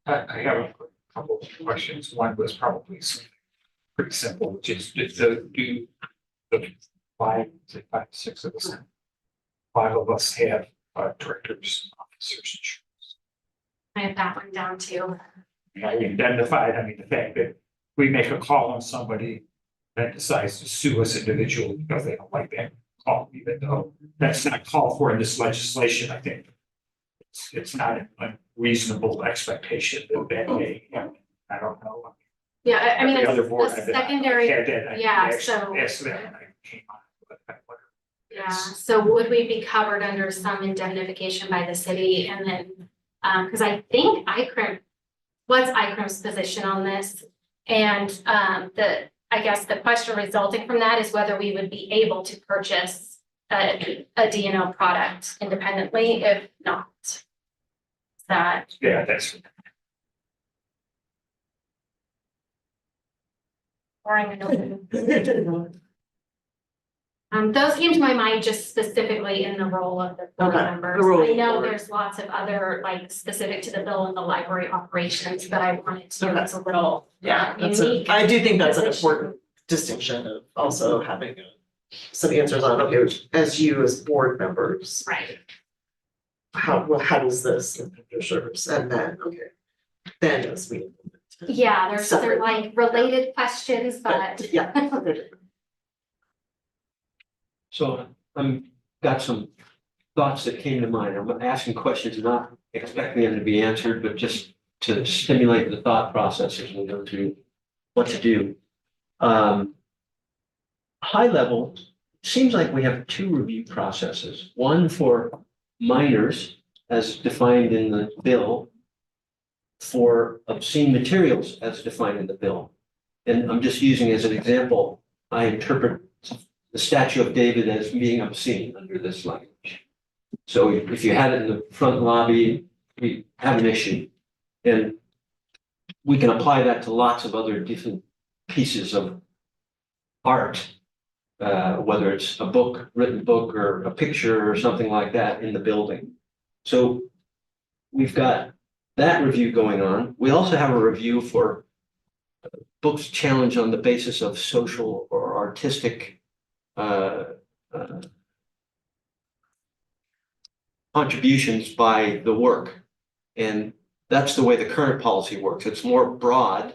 I have a couple of questions. One was probably pretty simple, which is do the six of us, five of us have directors, officers, I have that one down too. and I identified, the fact that we make a call on somebody that decides to sue us individually because they don't like that call, even though that's not called for in this legislation, I think. It's not a reasonable expectation that they, I don't know. Yeah, I mean, Every other it's board a I've been- secondary, I've had that, I yeah, asked- so- asked them and I came on with that. yeah, so would we be covered under some indemnification by the city and then, because I think what's ICRIM's position on this? And I guess the question resulting from that is whether we would be able to purchase a DNO product independently. If not, is that Yeah, that's. boring? Those came to my mind just specifically in the role of the board Okay, the members. role of I the know board. there's lots of other, like, specific to the bill and the library operations, but I wanted to, Okay. it's a little Yeah, unique. I do think that's an position. important distinction of also having some answers on, okay, as you as board members, Right, how does this impact your service? And then, okay, then as we. yeah, they're Separate. like related questions, but. Yeah. So got some thoughts that came to mind. I'm asking questions, not expecting them to be answered, but just to stimulate the thought process as we go through what to do. High level, seems like we have two review processes, one for minors as defined in the bill, for obscene materials as defined in the bill. And I'm just using as an example, I interpret the Statue of David as being obscene under this language. So if you had it in the front lobby, we have an issue. And we can apply that to lots of other different pieces of art, whether it's a book, written book, or a picture or something like that in the building. So we've got that review going on. We also have a review for books challenged on the basis of social or artistic contributions by the work. And that's the way the current policy works. It's more broad,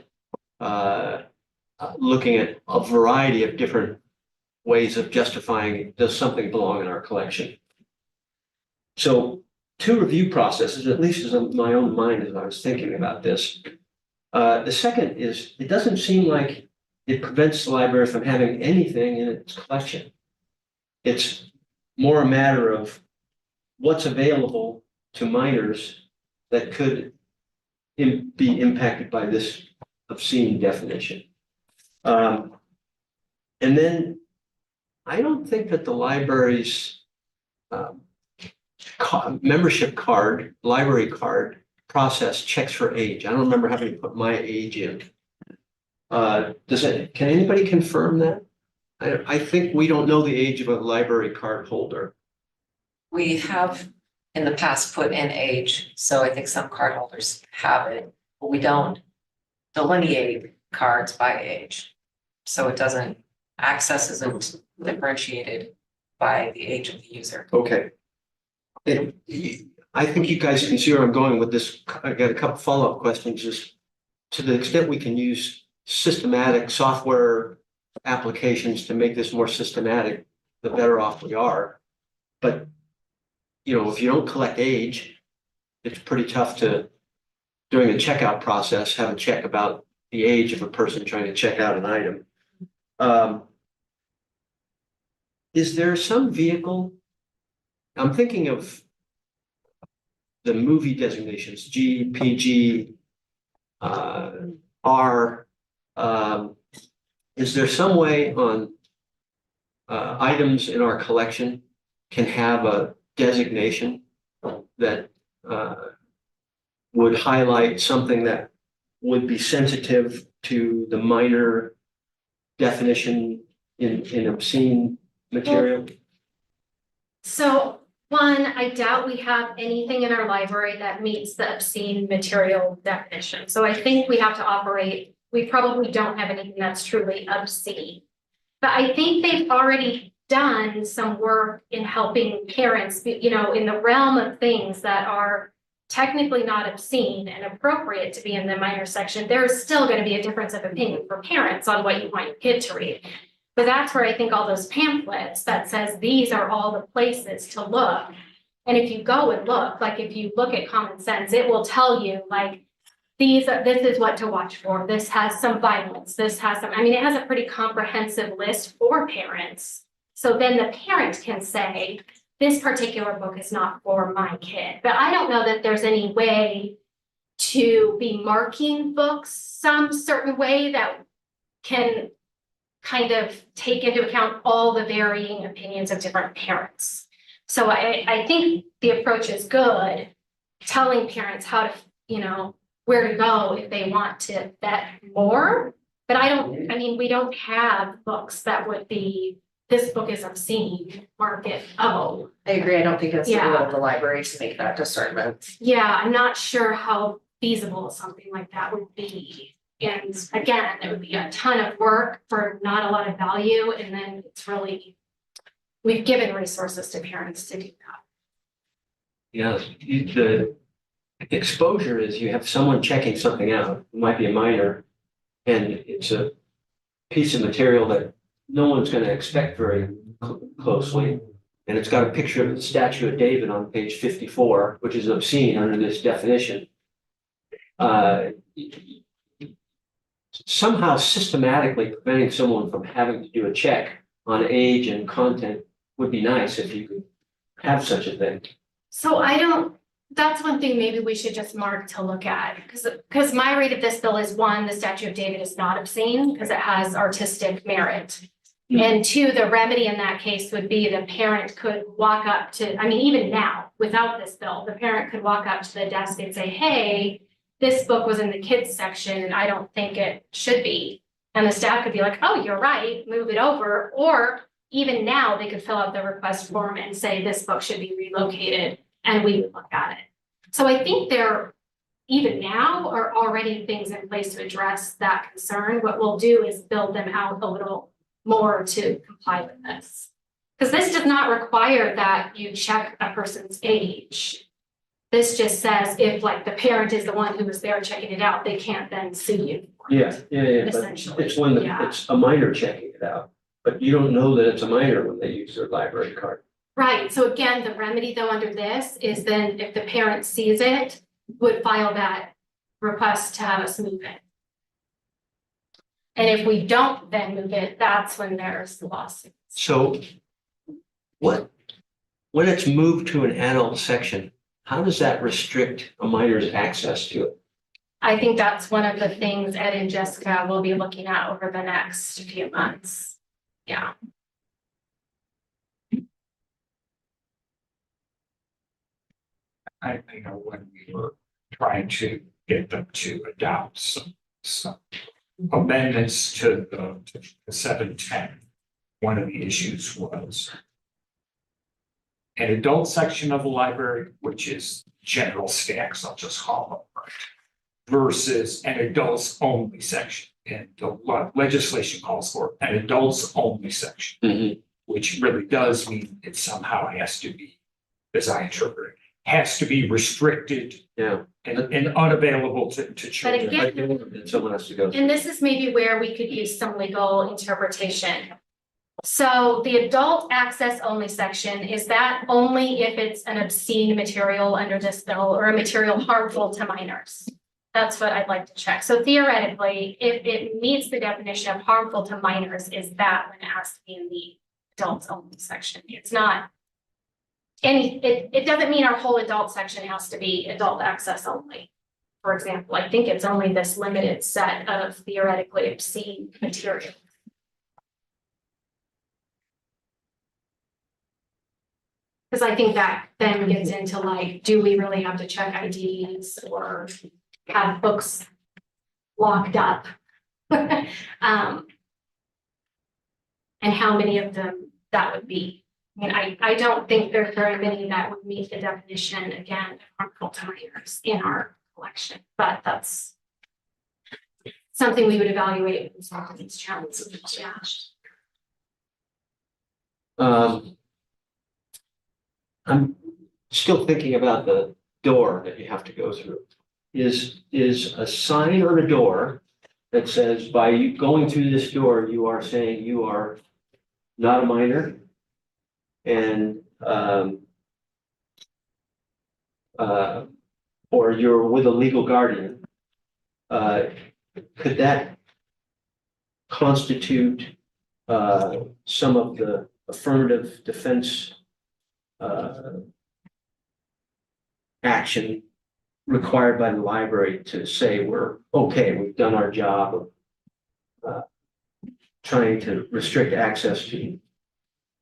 looking at a variety of different ways of justifying, does something belong in our collection? So two review processes, at least as in my own mind as I was thinking about this. The second is, it doesn't seem like it prevents the library from having anything in its collection. It's more a matter of what's available to minors that could be impacted by this obscene definition. And then I don't think that the library's membership card, library card process checks for age. I don't remember having to put my age in. Can anybody confirm that? I think we don't know the age of a library card holder. We have in the past put in age, so I think some card holders have it, but we don't delineate cards by age. So it doesn't, access isn't differentiated by the age of the user. Okay. I think you guys can see where I'm going with this. I got a couple follow-up questions. Just to the extent we can use systematic software applications to make this more systematic, the better off we are. But, you know, if you don't collect age, it's pretty tough to, during a checkout process, have a check about the age of a person trying to check out an item. Is there some vehicle? I'm thinking of the movie designations, G, PG, R. Is there some way on items in our collection can have a designation that would highlight something that would be sensitive to the minor definition in obscene material? So one, I doubt we have anything in our library that meets the obscene material definition. So I think we have to operate, we probably don't have anything that's truly obscene. But I think they've already done some work in helping parents, you know, in the realm of things that are technically not obscene and appropriate to be in the minor section. There's still going to be a difference of opinion for parents on what you want your kid to read. But that's where I think all those pamphlets that says these are all the places to look. And if you go and look, like if you look at Common Sense, it will tell you like this is what to watch for. This has some violence. This has some, I mean, it has a pretty comprehensive list for parents. So then the parent can say, this particular book is not for my kid. But I don't know that there's any way to be marking books some certain way that can kind of take into account all the varying opinions of different parents. So I think the approach is good, telling parents how to, you know, where to go if they want to vet more. But I mean, we don't have books that would be, this book is obscene, market, oh. I agree, I don't think it's the Yeah. role of the library to make that discernment. Yeah, I'm not sure how feasible something like that would be. And again, it would be a ton of work for not a lot of value, and then it's really, we've given resources to parents to do that. Yeah, the exposure is you have someone checking something out, it might be a minor, and it's a piece of material that no one's gonna expect very closely. And it's got a picture of the statue of David on page 54, which is obscene under this definition. Somehow systematically preventing someone from having to do a check on age and content would be nice if you could have such a thing. So that's one thing maybe we should just mark to look at, because my read of this bill is, one, the statue of David is not obscene because it has artistic merit. And two, the remedy in that case would be the parent could walk up to, I mean, even now, without this bill, the parent could walk up to the desk and say, hey, this book was in the kids section and I don't think it should be. And the staff could be like, oh, you're right, move it over. Or even now, they could fill out the request form and say, this book should be relocated, and we would look at it. So I think there, even now, are already things in place to address that concern. What we'll do is build them out a little more to comply with this. Because this does not require that you check a person's age. This just says if like the parent is the one who was there checking it out, they can't then sue you. Yeah, but Essentially, it's when yeah. it's a minor checking it out, but you don't know that it's a minor when they use their library card. Right, so again, the remedy though under this is then if the parent sees it, would file that request to have us move it. And if we don't then move it, that's when there's the lawsuit. So when it's moved to an adult section, how does that restrict a minor's access to it? I think that's one of the things Ed and Jessica will be looking at over the next few months. Yeah. I know when we were trying to get them to adopt some amendments to the 710, one of the issues was an adult section of the library, which is general stacks, I'll just call them, versus an adults only section. And the legislation calls for an adults only section, which really does mean it somehow has to be, as I interpret it, has to be restricted Yeah. and unavailable to children. again- And someone has to go. And this is maybe where we could use some legal interpretation. So the adult access only section, is that only if it's an obscene material under this bill or a material harmful to minors? That's what I'd like to check. So theoretically, if it meets the definition of harmful to minors, is that when it has to be in the adults only section? It's not. And it doesn't mean our whole adult section has to be adult access only. For example, I think it's only this limited set of theoretically obscene material. Because I think that then gets into like, do we really have to check IDs or have books locked up? And how many of them that would be? I mean, I don't think there's very many that would meet the definition, again, of harmful to minors in our collection, but that's something we would evaluate in some of these challenges, yeah. I'm still thinking about the door that you have to go through. Is a sign on a door that says by you going through this door, you are saying you are not a minor? And or you're with a legal guardian, could that constitute some of the affirmative defense action required by the library to say we're okay, we've done our job of trying to restrict access to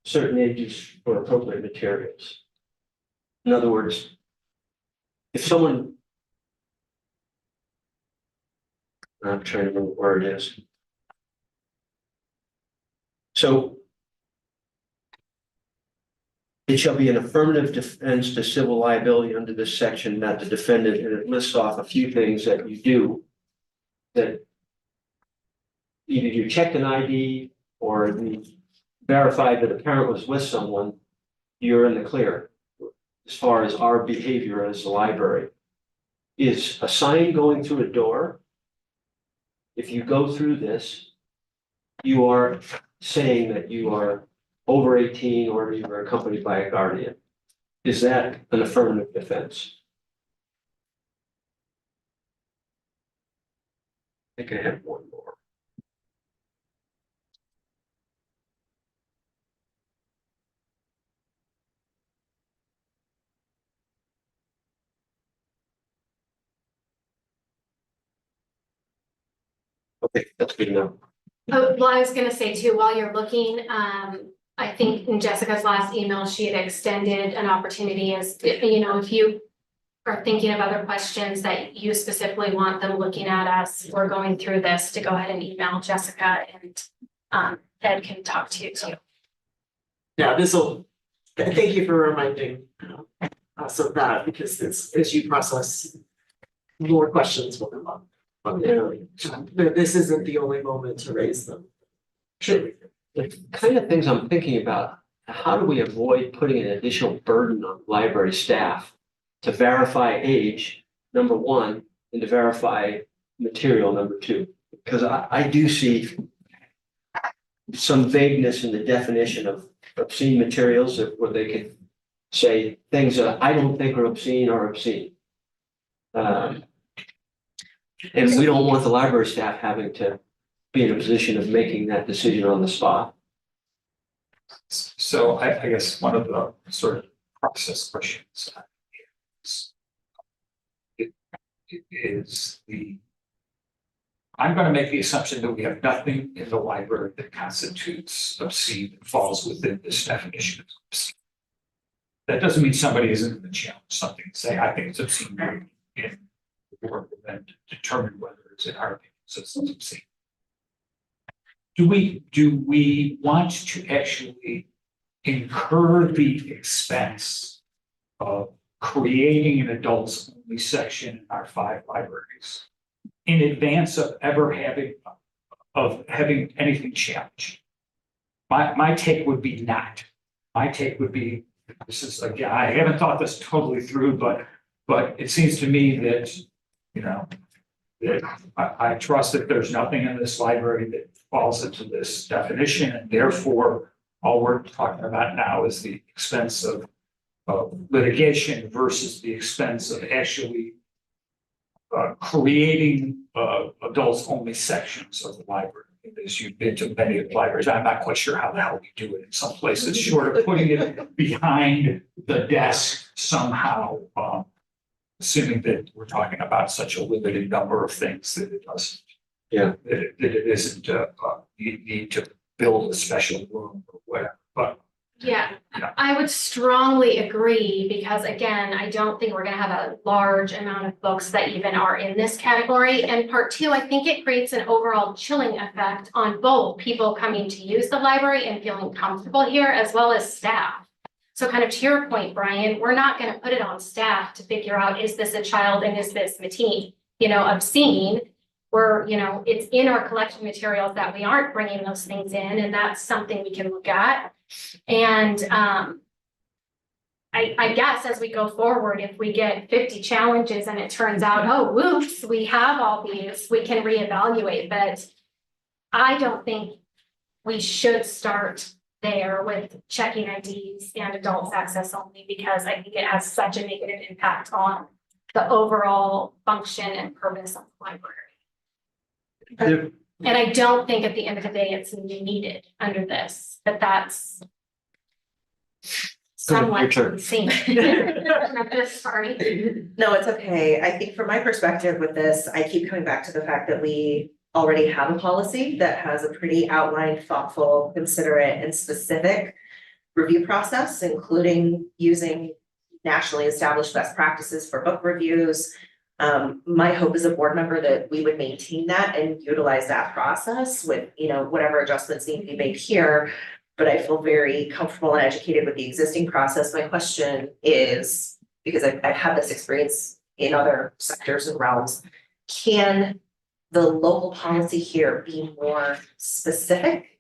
certain ages for appropriate materials. In other words, if someone, I'm trying to remember where it is. So it shall be an affirmative defense to civil liability under this section that the defendant, and it lists off a few things that you do that either you checked an ID or you verified that a parent was with someone, you're in the clear as far as our behavior as the library. Is a sign going through a door? If you go through this, you are saying that you are over 18 or you are accompanied by a guardian. Is that an affirmative defense? I think I have one more. Okay, that's good enough. Oh, well, I was gonna say too, while you're looking, I think in Jessica's last email, she had extended an opportunity as, you know, if you are thinking of other questions that you specifically want them looking at us or going through this, to go ahead and email Jessica and Ed can talk to you too. Yeah, thank you for reminding us of that, because it's, as you process, more questions will come up. But this isn't the only moment to raise them. Sure. The kind of things I'm thinking about, how do we avoid putting an additional burden on library staff to verify age, number one, and to verify material, number two? Because I do see some vagueness in the definition of obscene materials where they could say things that I don't think are obscene or obscene. And we don't want the library staff having to be in a position of making that decision on the spot. So I guess one of the sort of process questions is I'm going to make the assumption that we have nothing in the library that constitutes obscene and falls within this definition of obscene. That doesn't mean somebody isn't going to challenge something and say, I think it's obscene, and the board will then determine whether it's in our opinion, so it's obscene. Do we want to actually incur the expense of creating an adults only section in our 5 libraries in advance of ever having anything challenged? My take would be not. My take would be, this is like, yeah, I haven't thought this totally through, but it seems to me that, you know, that I trust that there's nothing in this library that falls into this definition, and therefore all we're talking about now is the expense of litigation versus the expense of actually creating adults only sections of the library. As you've been to many of the libraries, I'm not quite sure how the hell we do it in some places, short of putting it behind the desk somehow. Assuming that we're talking about such a limited number of things that it doesn't. Yeah. That it isn't, you need to build a special room or whatever, but. Yeah, Yeah. I would strongly agree, because again, I don't think we're gonna have a large amount of books that even are in this category. And part two, I think it creates an overall chilling effect on both people coming to use the library and feeling comfortable here, as well as staff. So kind of to your point, Brian, we're not gonna put it on staff to figure out, is this a child and is this obscene? We're, it's in our collection materials that we aren't bringing those things in, and that's something we can look at. And I guess as we go forward, if we get 50 challenges and it turns out, oh, whoops, we have all these, we can reevaluate. But I don't think we should start there with checking IDs and adults access only, because I think it has such a negative impact on the overall function and purpose of the library. And I don't think at the end of the day, it's needed under this, but that's somewhat insane. Sorry. No, it's okay. I think from my perspective with this, I keep coming back to the fact that we already have a policy that has a pretty outlined, thoughtful, considerate, and specific review process, including using nationally established best practices for book reviews. My hope as a board member that we would maintain that and utilize that process with, whatever adjustments need to be made here. But I feel very comfortable and educated with the existing process. My question is, because I've had this experience in other sectors and realms, can the local policy here be more specific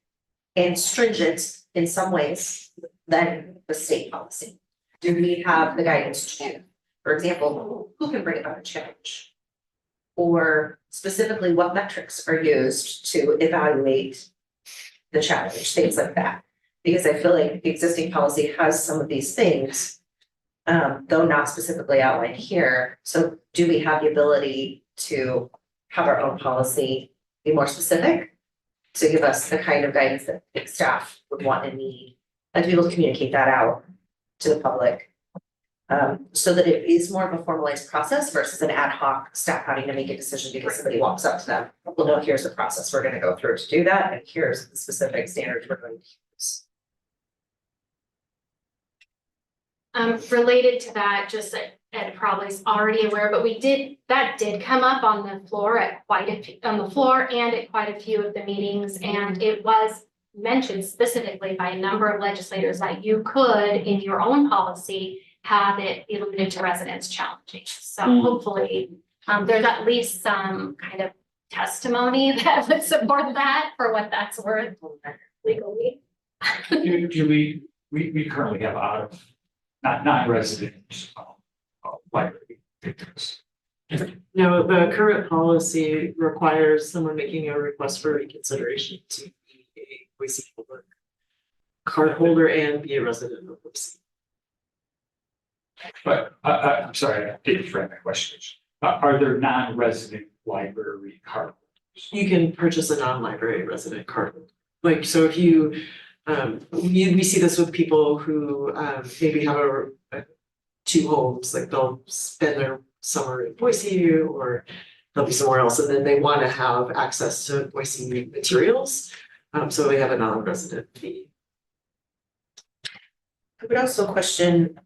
and stringent in some ways than the state policy? Do we have the guidance to, for example, who can bring about a challenge? Or specifically, what metrics are used to evaluate the challenge, things like that? Because I feel like the existing policy has some of these things, though not specifically outlined here. So do we have the ability to have our own policy be more specific to give us the kind of guidance that staff would want and need, and to be able to communicate that out to the public? So that it is more of a formalized process versus an ad hoc staff having to make a decision because somebody walks up to them. Well, no, here's the process we're gonna go through to do that, and here's the specific standards we're going to use. Related to that, just that Ed probably is already aware, but that did come up on the floor and at quite a few of the meetings, and it was mentioned specifically by a number of legislators that you could, in your own policy, have it be limited to residents challenging. So hopefully, there's at least some kind of testimony that would support that for what that's worth legally. We currently have out of, not non-resident, library victims. No, the current policy requires someone making a request for reconsideration to be a Boise Public card holder and be a resident of Boise. But I'm sorry, I didn't frame my question. Are there non-resident library card holders? You can purchase a non-library resident card. Like, so if you, we see this with people who maybe have two homes, like they'll spend their summer in Boise or they'll be somewhere else, and then they want to have access to Boise materials. So they have a non-resident fee. I would also question,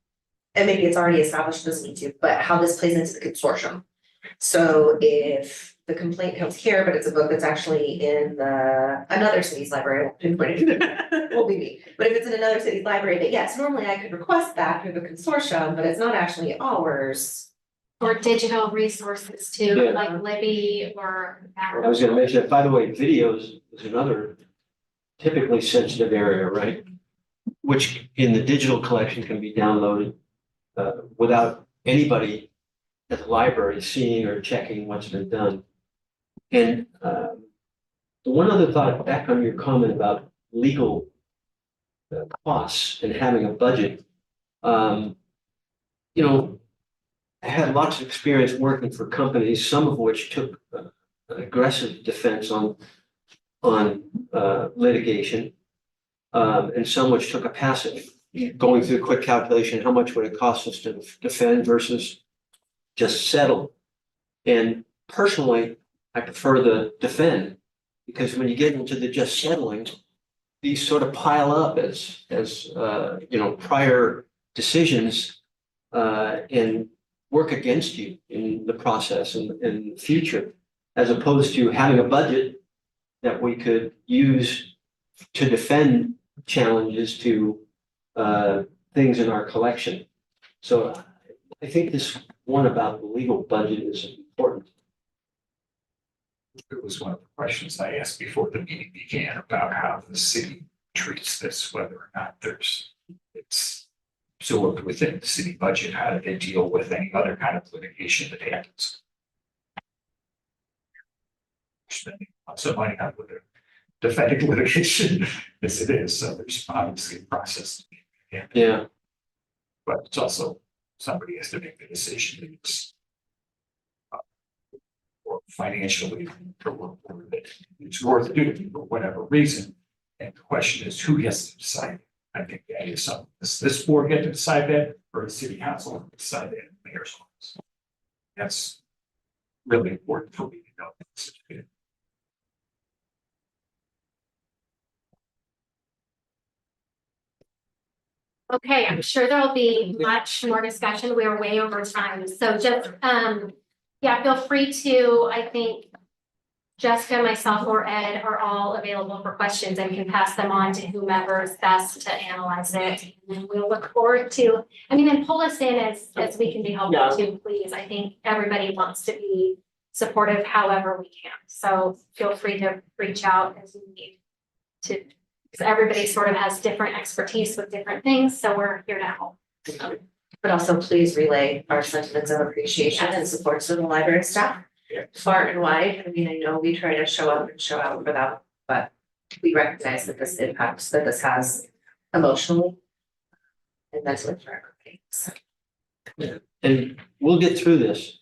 and maybe it's already established, doesn't need to, but how this plays into the consortium. So if the complaint comes here, but it's a book that's actually in another city's library, I won't pinpoint it, won't be me. But if it's in another city's library, that yes, normally I could request that through the consortium, but it's not actually ours. Or digital resources too, Yeah. like Libby or. I was gonna mention that, by the way, videos is another typically sensitive area, right? Which in the digital collection can be downloaded without anybody at the library seeing or checking what's been done. And the one other thought, back on your comment about legal costs and having a budget. I had lots of experience working for companies, some of which took an aggressive defense on litigation, and some which took a passive, going through a quick calculation, how much would it cost us to defend versus just settle? And personally, I prefer the defend, because when you get into the just settling, these sort of pile up as prior decisions and work against you in the process and in the future, as opposed to having a budget that we could use to defend challenges to things in our collection. So I think this one about the legal budget is important. It was one of the questions I asked before the meeting began about how the city treats this, whether or not it's absorbed within the city budget. How do they deal with any other kind of litigation that happens? Spending lots of money on defending litigation as it is, so there's obviously a process. Yeah. But it's also, somebody has to make the decision that it's or financially or that it's worth doing for whatever reason. And the question is, who gets to decide? I think that is something. Does this board get to decide that, or the city council decide that in the mayor's office? That's really important for me to know. Okay, I'm sure there'll be much more discussion. We are way over time, so just, yeah, feel free to, I think. Jessica, myself, or Ed are all available for questions and can pass them on to whomever is best to analyze it. And then we'll look forward to, I mean, and pull us in as we can be helpful too, please. I think everybody wants to be supportive however we can. So feel free to reach out as you need to, because everybody sort of has different expertise with different things, so we're here to help. But also please relay our sentiments of appreciation and support to the library staff. Far and wide, I mean, I know we try to show up and show out for them, but we recognize that this impacts that this has emotionally and mentally for everybody, so. And we'll get through this.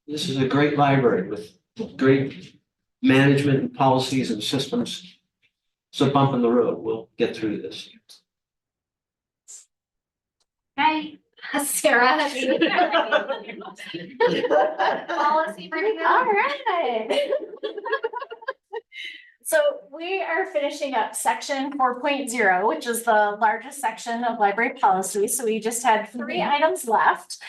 This is a great library with great management and policies and systems. It's a bump in the road. We'll get through this. Okay, Sarah. Policy bringing All up. right. So we are finishing up section 4.0, which is the largest section of library policy. So we just had 3 items left.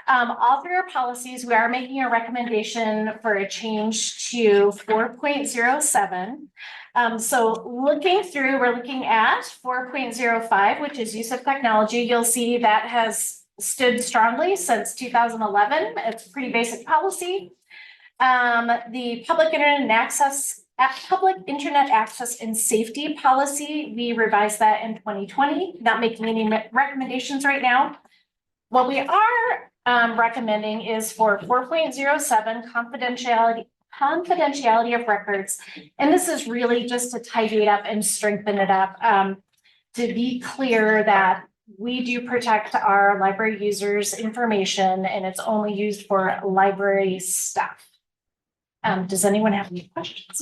All 3 are policies. We are making a recommendation for a change to 4.07. So looking through, we're looking at 4.05, which is use of technology. You'll see that has stood strongly since 2011. It's a pretty basic policy. The public internet access and safety policy, we revised that in 2020, not making any recommendations right now. What we are recommending is for 4.07 confidentiality of records. And this is really just to tidy it up and strengthen it up, to be clear that we do protect our library users' information and it's only used for library stuff. Does anyone have any questions?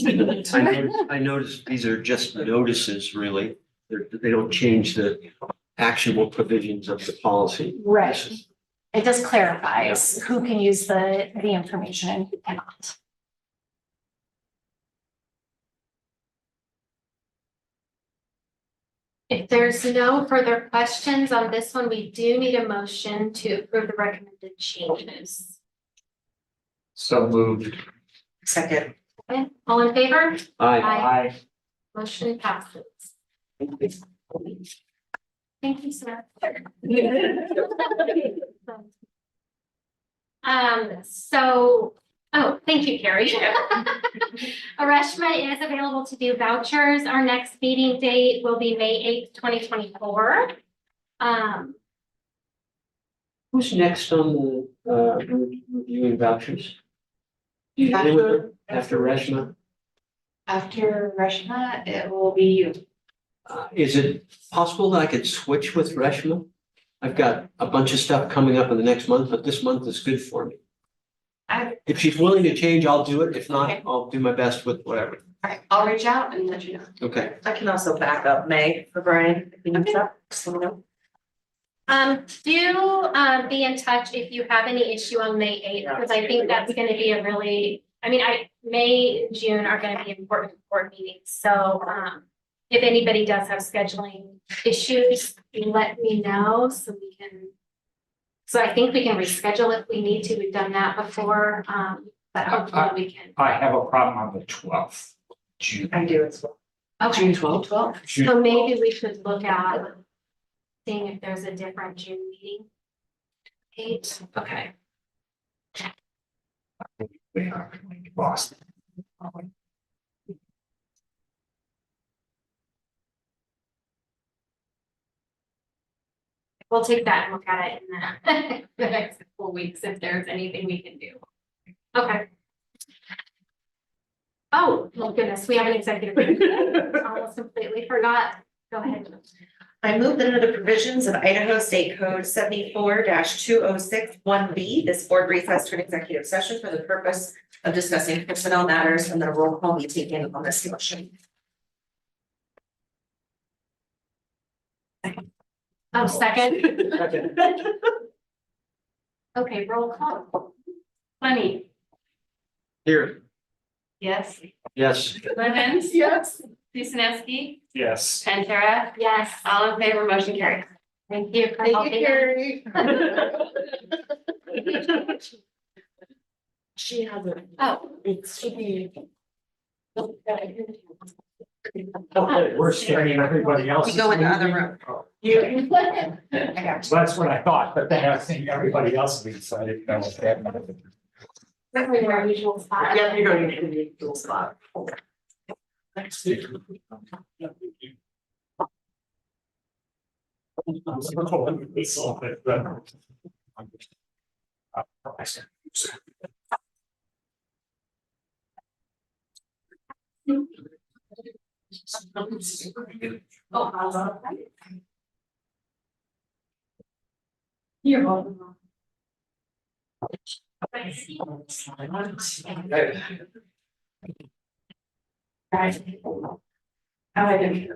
I noticed these are just notices, really. They don't change the actionable provisions of the policy. Right. It just clarifies who can use the information and who cannot. If there's no further questions on this one, we do need a motion to approve the recommended changes. So moved. Second. Okay, all in favor? Aye. Motion passes. Thank you, sir. Thank you, Carrie. Areshma is available to do vouchers. Our next meeting date will be May 8th, 2024. Who's next on the reviewing vouchers? Do you deal with them after Reshma? After Reshma, it will be you. Is it possible that I could switch with Reshma? I've got a bunch of stuff coming up in the next month, but this month is good for me. If she's willing to change, I'll do it. If not, I'll do my best with whatever. Alright, I'll reach out and let you know. Okay. I can also back up May for Brian if he needs that, so you know. Do be in touch if you have any issue on May 8th, because I think that's gonna be a really, May and June are gonna be important board meetings, so if anybody does have scheduling issues, let me know so we can. So I think we can reschedule if we need to. We've done that before, but hopefully we can. I have a problem on the 12th, June. I do as well. Okay, 12th. June so maybe we should look at seeing if there's a different June meeting. 8, okay. We are in Boston. We'll take that and look at it in the next couple weeks if there's anything we can do. Okay. Oh, my goodness, we have an executive. Almost completely forgot. Go ahead. I move that under the provisions of Idaho State Code 74-2061B, this board recess to an executive session for the purpose of discussing personnel matters, and then a roll call be taken on this motion. Oh, second. Okay, roll call. Funny. Here. Yes. Yes. Levens? Yes. Kuzinski? Yes. Pantera? Yes. All in favor, motion carried. Thank you for Thank helping you, us. Carrie. She has a, Oh. it should be. We're scaring everybody else. We go in the other room. You. That's what I thought, but then I think everybody else will be excited. You know, with that. We're in our usual spot. Yeah, you're going to the usual spot. You're welcome. How I do.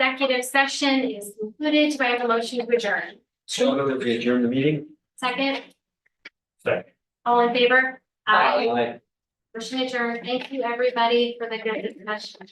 executive session is concluded. Do I have a motion to adjourn? So we adjourn the meeting. Second, Second. all in favor? Aye. Motion adjourned. Thank you, everybody, for the good discussion.